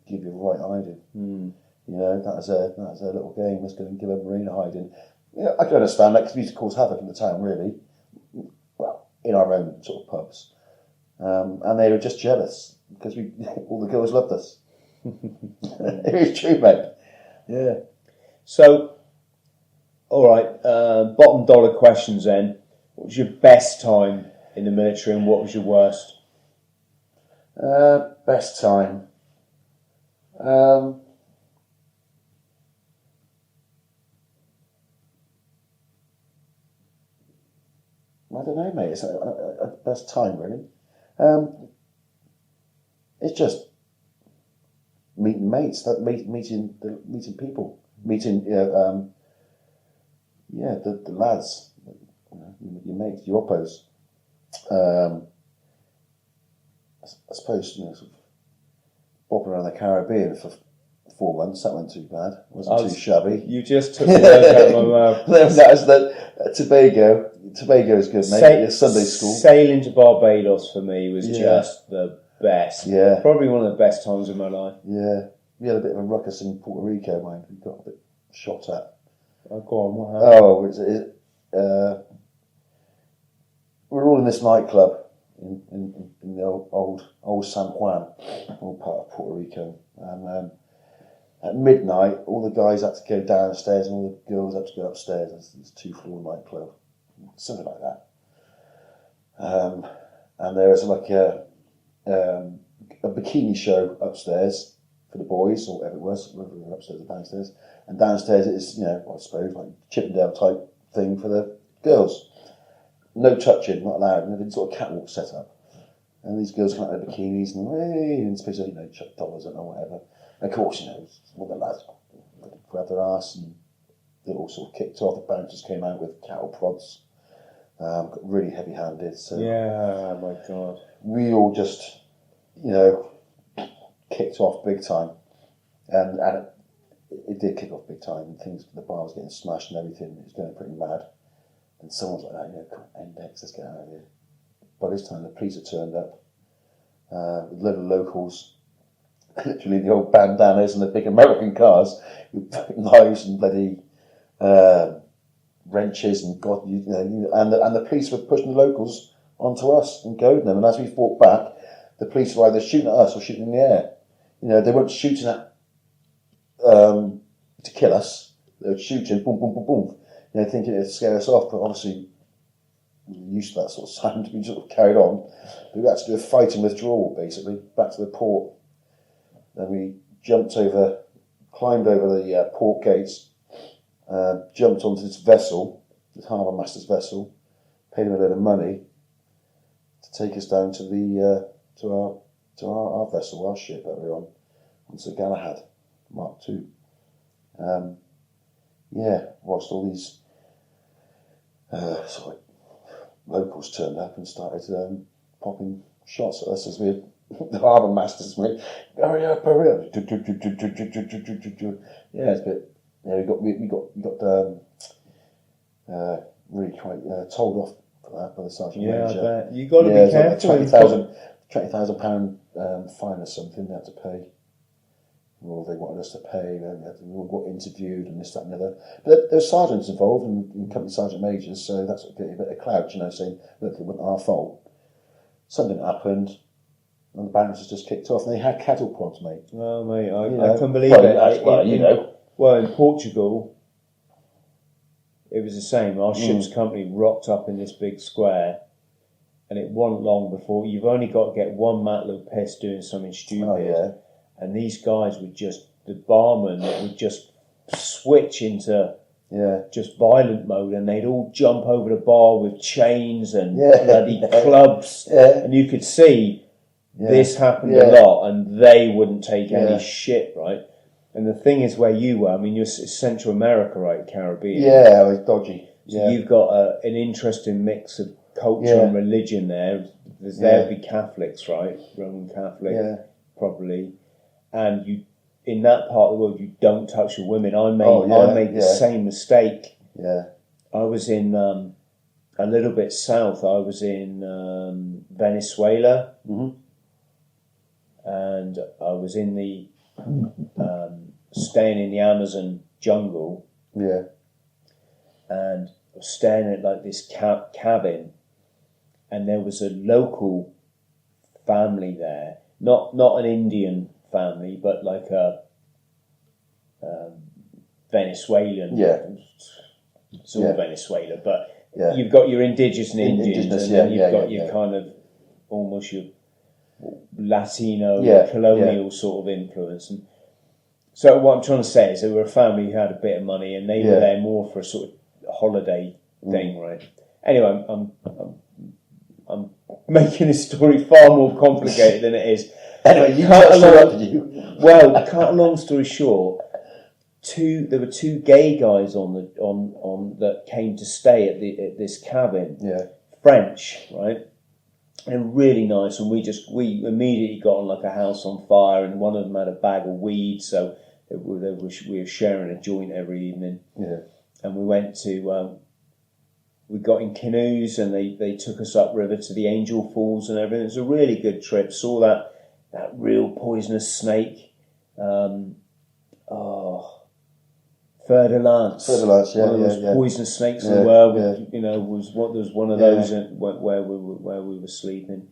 give you a right hiding. You know, that was a little game. Let's go and give a Marine a hiding. Yeah, I can understand that because we used to cause havoc in the town, really. Well, in our own sort of pubs. And they were just jealous because all the girls loved us. It was true, mate. Yeah. So, all right, bottom dollar questions then. What was your best time in the military and what was your worst? Best time. I don't know, mate. It's a best time, really. It's just meeting mates, meeting people, meeting the lads, your mates, your oppos. I suppose sort of bopping around the Caribbean for 4 months. That wasn't too bad. Wasn't too shabby. You just took the words out of my mouth. That was Tobago. Tobago is good, mate. Sunday school. Sailing to Barbados for me was just the best. Yeah. Probably one of the best times of my life. Yeah. We had a bit of a ruckus in Puerto Rico, mate. We got a bit shot at. Oh, go on, what happened? We were all in this nightclub in the old San Juan, old part of Puerto Rico. And at midnight, all the guys had to go downstairs and all the girls had to go upstairs. It's a 2-floor nightclub. Something like that. And there was like a bikini show upstairs for the boys, or whatever it was, whether we were upstairs or downstairs. And downstairs it is, I suppose, like Chippendale type thing for the girls. No touching, not allowed. And there'd sort of catwalk set up. And these girls come out in their bikinis and supposed to, chuck dollars and whatever. And of course, one of the lads grabbed their ass and they all sort of kicked off. The bouncers came out with cattle prods. Got really heavy-handed. So yeah, my God. We all just, kicked off big time. And it did kick off big time. The bar was getting smashed and everything. It was going pretty mad. And someone's like, come on, Index, let's get out of here. By this time, the police had turned up with a load of locals. Literally the old bandanas and the big American cars with knives and bloody wrenches and and the police were pushing the locals onto us and goading them. And as we fought back, the police were either shooting at us or shooting in the air. They weren't shooting at to kill us. They were shooting, boom, boom, boom, boom. Thinking it'd scare us off, but obviously we were used to that sort of sound. We sort of carried on. But we had to do a fighting withdrawal, basically, back to the port. Then we climbed over the port gates, jumped onto this vessel, this harbour master's vessel, paid him a load of money to take us down to the our vessel, our ship that we were on. It's a Galahad Mark II. Whilst all these locals turned up and started popping shots at us as we the harbour masters went, hurry up. Yeah, it's a bit. We got really quite told off for that by the sergeant major. I bet. You got to be careful. £20,000 fine or something they had to pay. Well, they wanted us to pay. We got interviewed and this, that, and the other. But there were sergeants involved and company sergeant majors, so that's what gave a bit of clout, saying, look, it wasn't our fault. Something happened, and the bouncers just kicked off, and they had cattle prods, mate. Oh, mate, I couldn't believe it. Well, in Portugal, it was the same. Our ship's company rocked up in this big square, and it wasn't long before you've only got to get one matlock pissed doing something stupid. Oh, yeah. And these guys the barman would just switch into just violent mode, and they'd all jump over the bar with chains and bloody clubs. Yeah. And you could see this happened a lot, and they wouldn't take any shit, right? And the thing is, where you were, you're Central America, right? Caribbean. Yeah, it was dodgy. So you've got an interesting mix of culture and religion there. There'd be Catholics, right? Roman Catholic, probably. And you, in that part of the world, you don't touch the women. I made the same mistake. Yeah. I was in a little bit south, I was in Venezuela, and I was in the staying in the Amazon jungle. Yeah. And I was staying at like this cabin, and there was a local family there, not an Indian family, but like a Venezuelan. Yeah. It's all Venezuela, but Yeah. you've got your indigenous and Indians, and then you've got your kind of almost your Latino colonial sort of influence. And so what I'm trying to say is they were a family who had a bit of money, and they were there more for a sort of holiday thing, right? Anyway, I'm making this story far more complicated than it is. Anyway, you cut a long story short, there were two gay guys on that came to stay at this cabin. Yeah. French, right? And really nice, and we immediately got on like a house on fire, and one of them had a bag of weed, so we were sharing a joint every evening. Yeah. And we went to we got in canoes, and they took us upriver to the Angel Falls and everything. It was a really good trip. Saw that real poisonous snake. Fer-de-Lance, one of those poisonous snakes in the world. There was one of those where we were sleeping,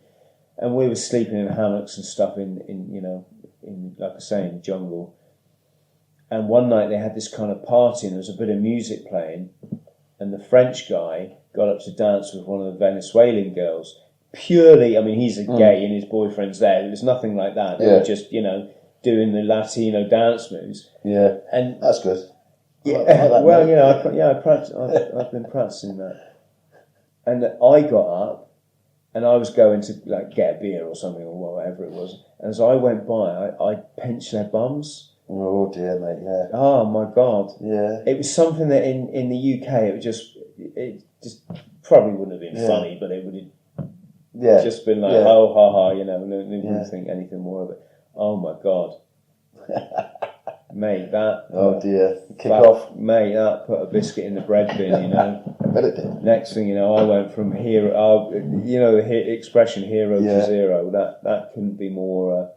and we were sleeping in hammocks and stuff in like I say, in the jungle. And one night they had this kind of party, and there was a bit of music playing, and the French guy got up to dance with one of the Venezuelan girls. Purely, I mean, he's a gay and his boyfriend's there. There was nothing like that. They were just, doing the Latino dance moves. Yeah, and that's good. Yeah, I like that, I've been practicing that. And I got up, and I was going to like get a beer or something or whatever it was. And as I went by, I pinched their bums. Oh dear, mate. Yeah. Oh my God. Yeah. It was something that in the UK it just probably wouldn't have been funny, but it would have just been like oh ha ha, no, wouldn't think anything more of it. Oh my God. Mate, that... Oh dear. Kick off. Mate, that put a biscuit in the bread bin, I bet it did. Next thing you know, I went from hero... the expression hero to zero. That couldn't be more...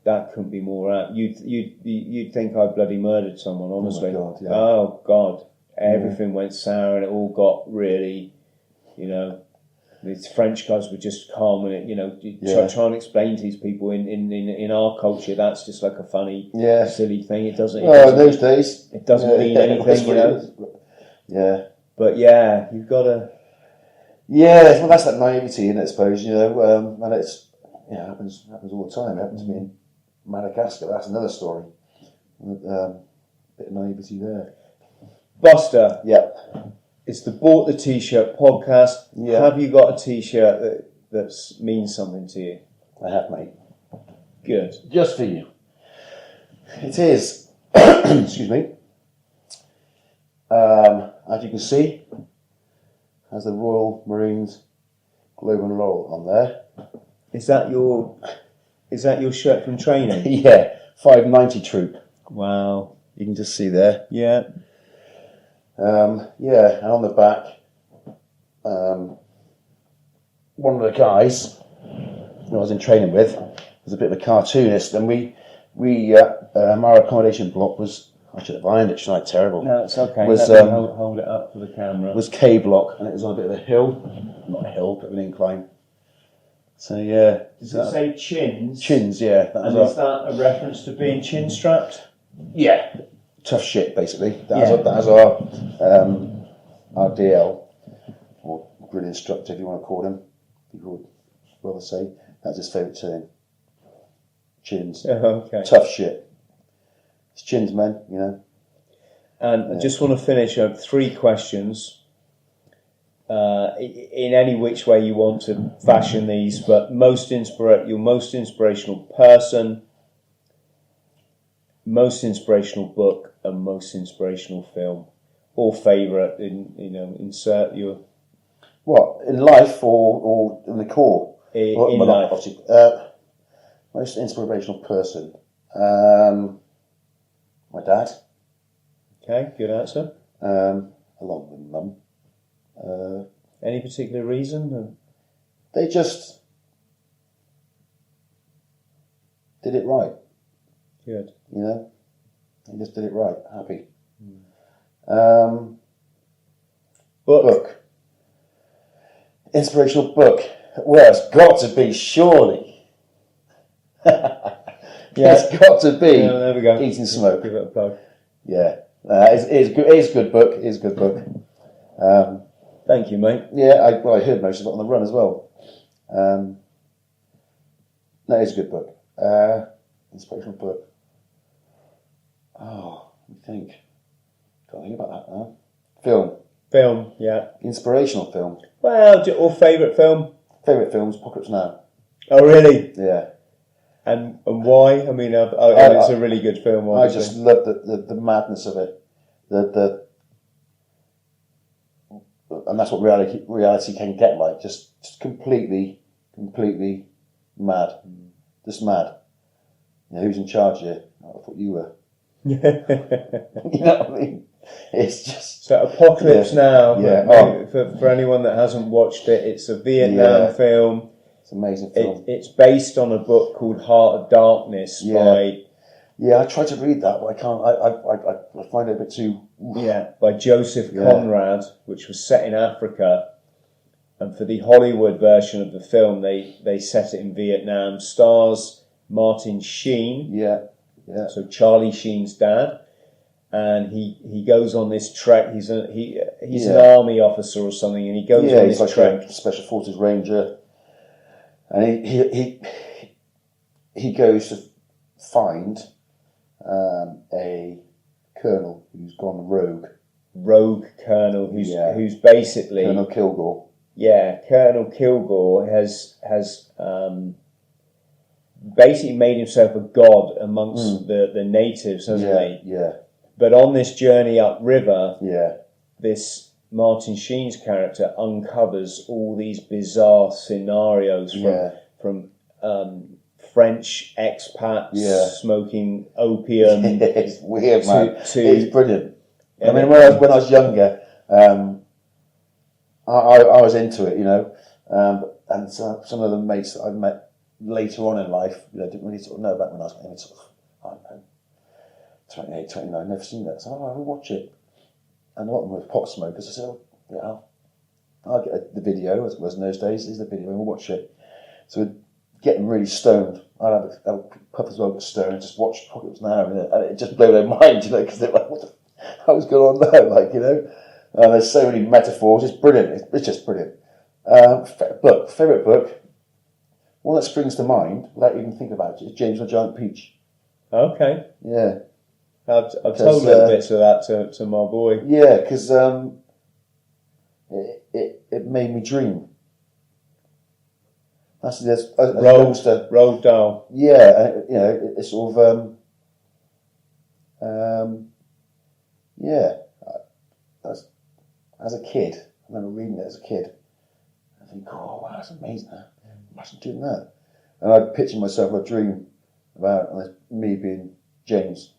out. You'd think I bloody murdered someone, honestly. Oh, God. Everything went sour, and it all got really, these French guys were just calm, and trying to explain to these people in our culture that's just like a funny, silly thing. It doesn't. In those days, it doesn't mean anything, Yeah. But you've got to. Yeah, well, that's that naivety, I suppose. And it's happens all the time. It happened to me in Madagascar. That's another story. Bit of naivety there. Buster. Yeah. It's the Bought the T-shirt podcast. Yeah. Have you got a T-shirt that means something to you? I have, mate. Good. Just for you. It is. Excuse me. As you can see, has the Royal Marines Globe and Laurel on there. Is that your shirt from training? Yeah, 590 Troop. Wow. You can just see there. Yeah. And on the back, one of the guys who I was in training with was a bit of a cartoonist, and our accommodation block was, I should have ironed it, shouldn't I? Terrible. No, it's okay. Was, hold it up for the camera. Was K block, and it was on a bit of a hill, not a hill, but an incline. So yeah. Does it say chins? Chins, yeah. And is that a reference to being chin strapped? Yeah. Tough shit, basically. That's our DL, or grid instructor, if you want to call him. People would rather say that's his favourite term. Chins. Oh, okay. Tough shit. It's chins, man. And I just want to finish up 3 questions. In any which way you want to fashion these, but your most inspirational person, most inspirational book, and most inspirational film, or favourite. Insert your what in life or in the core. In life. Most inspirational person. My dad. Okay, good answer. Along with mum. Any particular reason? They just did it right. Good. You know, they just did it right. Happy. Book. Inspirational book. Well, it's got to be, surely. It's got to be. Yeah, there we go. Eating Smoke. Give it a plug. Yeah. It's good. It's a good book. It is a good book. Thank you, mate. Yeah, I heard most of it on the run as well. No, it's a good book. Inspirational book. Oh, let me think. Can't think about that now. Film, yeah. Inspirational film. Well, or favourite film? Favourite films, Apocalypse Now. Oh, really? Yeah. And why? I mean, it's a really good film, obviously. I just love the madness of it. And that's what reality can get like. Just completely mad. Just mad. You know, who's in charge here? I thought you were. You know what I mean? It's just... So Apocalypse Now, Yeah. for anyone that hasn't watched it, it's a Vietnam film. It's an amazing film. It's based on a book called Heart of Darkness by... Yeah, I tried to read that, but I can't. I find it a bit too... Yeah, by Joseph Conrad, which was set in Africa. And for the Hollywood version of the film, they set it in Vietnam. Stars Martin Sheen. Yeah. So Charlie Sheen's dad. And he goes on this trek. He's an army officer or something, and he goes on this trek. A Special Forces Ranger, and he goes to find a colonel who's gone rogue. Rogue colonel who's basically Colonel Kilgore. Yeah, Colonel Kilgore has basically made himself a god amongst the natives, hasn't he? Yeah. But on this journey upriver, this Martin Sheen's character uncovers all these bizarre scenarios from French expats smoking opium. It's weird, man. It's brilliant. I mean, when I was younger, I was into it, you know, and some of the mates that I met later on in life, you know, didn't really sort of know about when I was maybe sort of, I don't know, 28, 29, never seen that. So I will watch it. And a lot of them were pot smokers. I said, oh, yeah, I'll get the video, as it was in those days. Here's the video, and we'll watch it. So we'd get them really stoned. I'd have a puff as well, stoned, and just watch Apocalypse Now, and it just blew their mind, you know, because they're like, what the hell's going on now? Like, you know, there's so many metaphors. It's brilliant. It's just brilliant. Favourite book, one that springs to mind without even thinking about it, is James and the Giant Peach. Okay. Yeah. I've told little bits of that to my boy. Yeah, because it made me dream. That's Roald Dahl. Yeah, you know, it's sort of as a kid, I remember reading it as a kid. I think, oh wow, that's amazing. Imagine doing that. And I picture myself a dream about me being James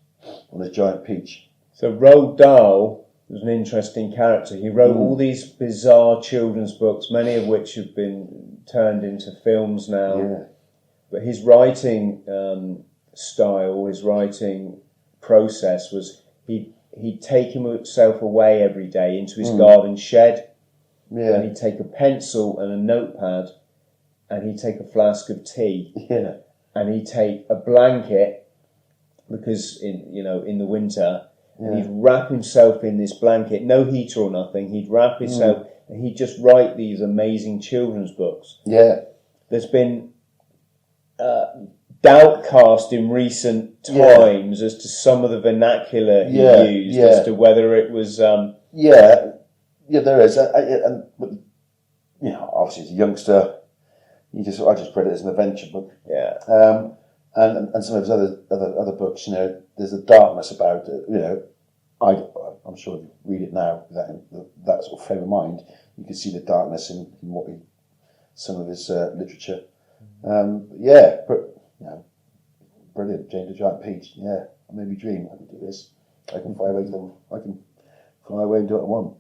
on this giant peach. So Roald Dahl was an interesting character. He wrote all these bizarre children's books, many of which have been turned into films now. Yeah. But his writing style, his writing process was he'd take himself away every day into his garden shed. Yeah. And he'd take a pencil and a notepad, and he'd take a flask of tea. Yeah. And he'd take a blanket, because in the winter, and he'd wrap himself in this blanket, no heater or nothing. He'd wrap himself, and he'd just write these amazing children's books. Yeah. There's been doubt cast in recent times as to some of the vernacular he used, as to whether it was. There is, and you know, obviously as a youngster, I just read it as an adventure book. Yeah. And some of his other books, you know, there's a darkness about it. You know, I'm sure if you read it now, that sort of frame of mind, you can see the darkness in some of his literature. You know, brilliant. James the Giant Peach. Yeah, I made me dream. I can do this. I can fly away to them. I can fly away and do what I want,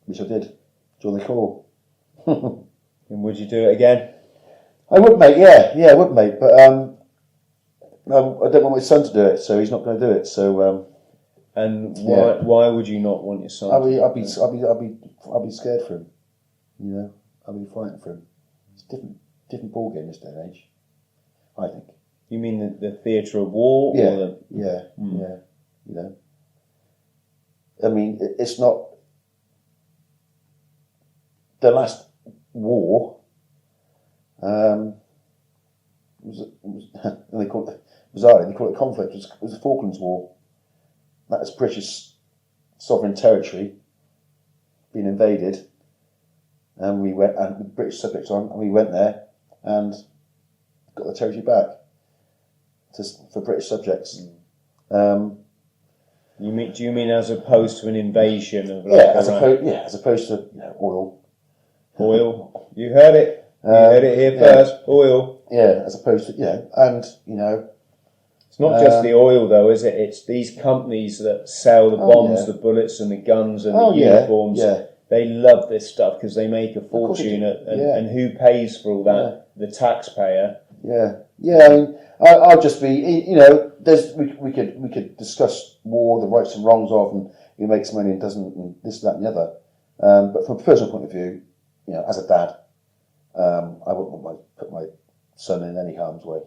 which I did. Join the call. And would you do it again? I would, mate. Yeah, I would, mate. But no, I don't want my son to do it, so he's not going to do it. So. And why would you not want your son? I'll be scared for him. You know, I'll be frightened for him. It's a different ball game this day and age, I think. You mean the theatre of war? Yeah, or yeah. You know, I mean, it's not the last war. They call it a conflict. It was the Falklands War. That was British sovereign territory being invaded, and we went, and with British subjects on, and we went there and got the territory back for British subjects. Do you mean as opposed to an invasion of as opposed to oil. Oil. You heard it. You heard it here first. Oil. Yeah, as opposed to and It's not just the oil, though, is it? It's these companies that sell the bombs, the bullets, and the guns and the uniforms. Yeah. They love this stuff because they make a fortune. And who pays for all that? The taxpayer. Yeah. I mean, I'll just be. We could discuss war, the rights and wrongs of, and who makes money and doesn't, and this, that, and the other. But from a personal point of view, as a dad, I wouldn't put my son in any harm's way.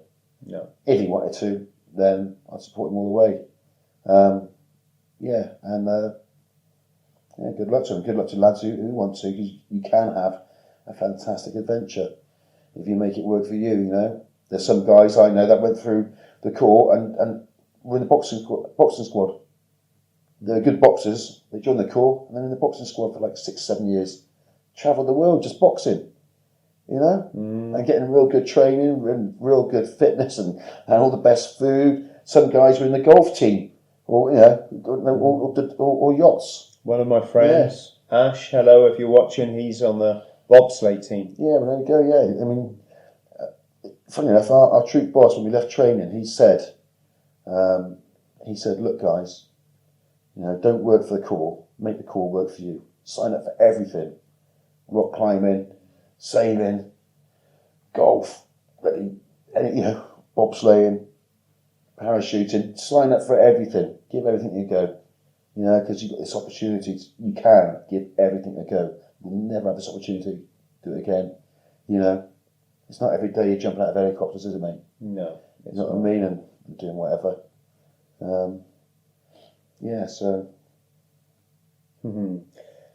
No. If he wanted to, then I'd support him all the way. Good luck to him. Good luck to lads who want to, because you can have a fantastic adventure if you make it work for you. There's some guys I know that went through the Corps and were in the boxing squad. They're good boxers. They joined the Corps and then in the boxing squad for like 6-7 years. Travelled the world just boxing. And getting real good training and real good fitness and all the best food. Some guys were in the golf team or yachts. One of my friends, Ash, hello, if you're watching, he's on the bobsleigh team. Yeah, well, there we go, yeah. I mean, funny enough, our troop boss, when we left training, he said, look, guys, don't work for the Corps, make the Corps work for you. Sign up for everything. Rock climbing, sailing, golf, bobsleighing, parachuting. Sign up for everything. Give everything a go. Because you've got this opportunity. You can give everything a go. You'll never have this opportunity to do it again. It's not every day you're jumping out of helicopters, is it, mate? No. You know what I mean? And doing whatever. So.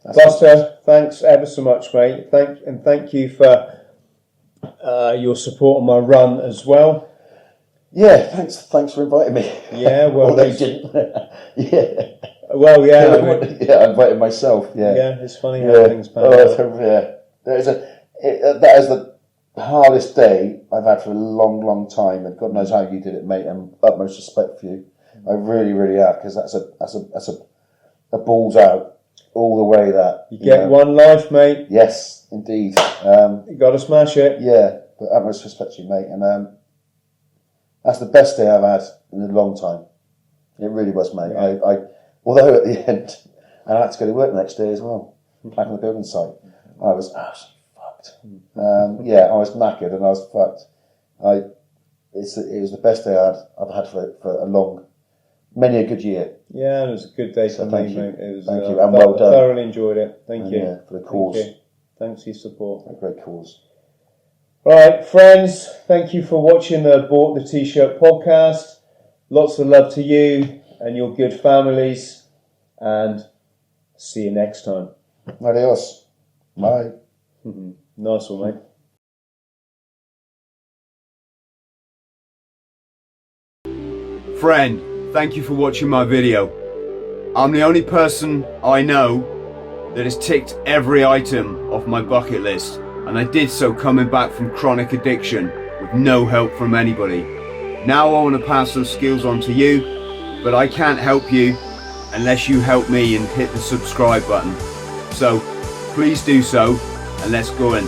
Buster, thanks ever so much, mate. Thank you for your support on my run as well. Yeah, thanks for inviting me. Yeah, well, although you didn't. Yeah. Well, yeah. I invited myself. Yeah. Yeah, it's funny how things pan out. That is the hardest day I've had for a long, long time, and God knows how you did it, mate. And utmost respect for you. I really, really have, because that's a balls out all the way. That you get one life, mate. Yes, indeed. You got to smash it. Yeah, but utmost respect to you, mate. And that's the best day I've had in a long time. It really was, mate. Yeah. Although at the end, I had to go to work the next day as well, back on the building site. I was absolutely fucked. I was knackered and I was fucked. It was the best day I've had for many a good year. Yeah, it was a good day for me, mate. Thank you, and well done. Thoroughly enjoyed it. Thank you. Yeah, for the cause. Thanks for your support. A great cause. Right, friends, thank you for watching the Bought the T-Shirt podcast. Lots of love to you and your good families, and see you next time. Adios. Bye. Nice one, mate. Friend, thank you for watching my video. I'm the only person I know that has ticked every item off my bucket list, and I did so coming back from chronic addiction with no help from anybody. Now I want to pass those skills on to you, but I can't help you unless you help me and hit the subscribe button. So please do so, and let's go and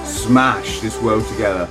smash this world together.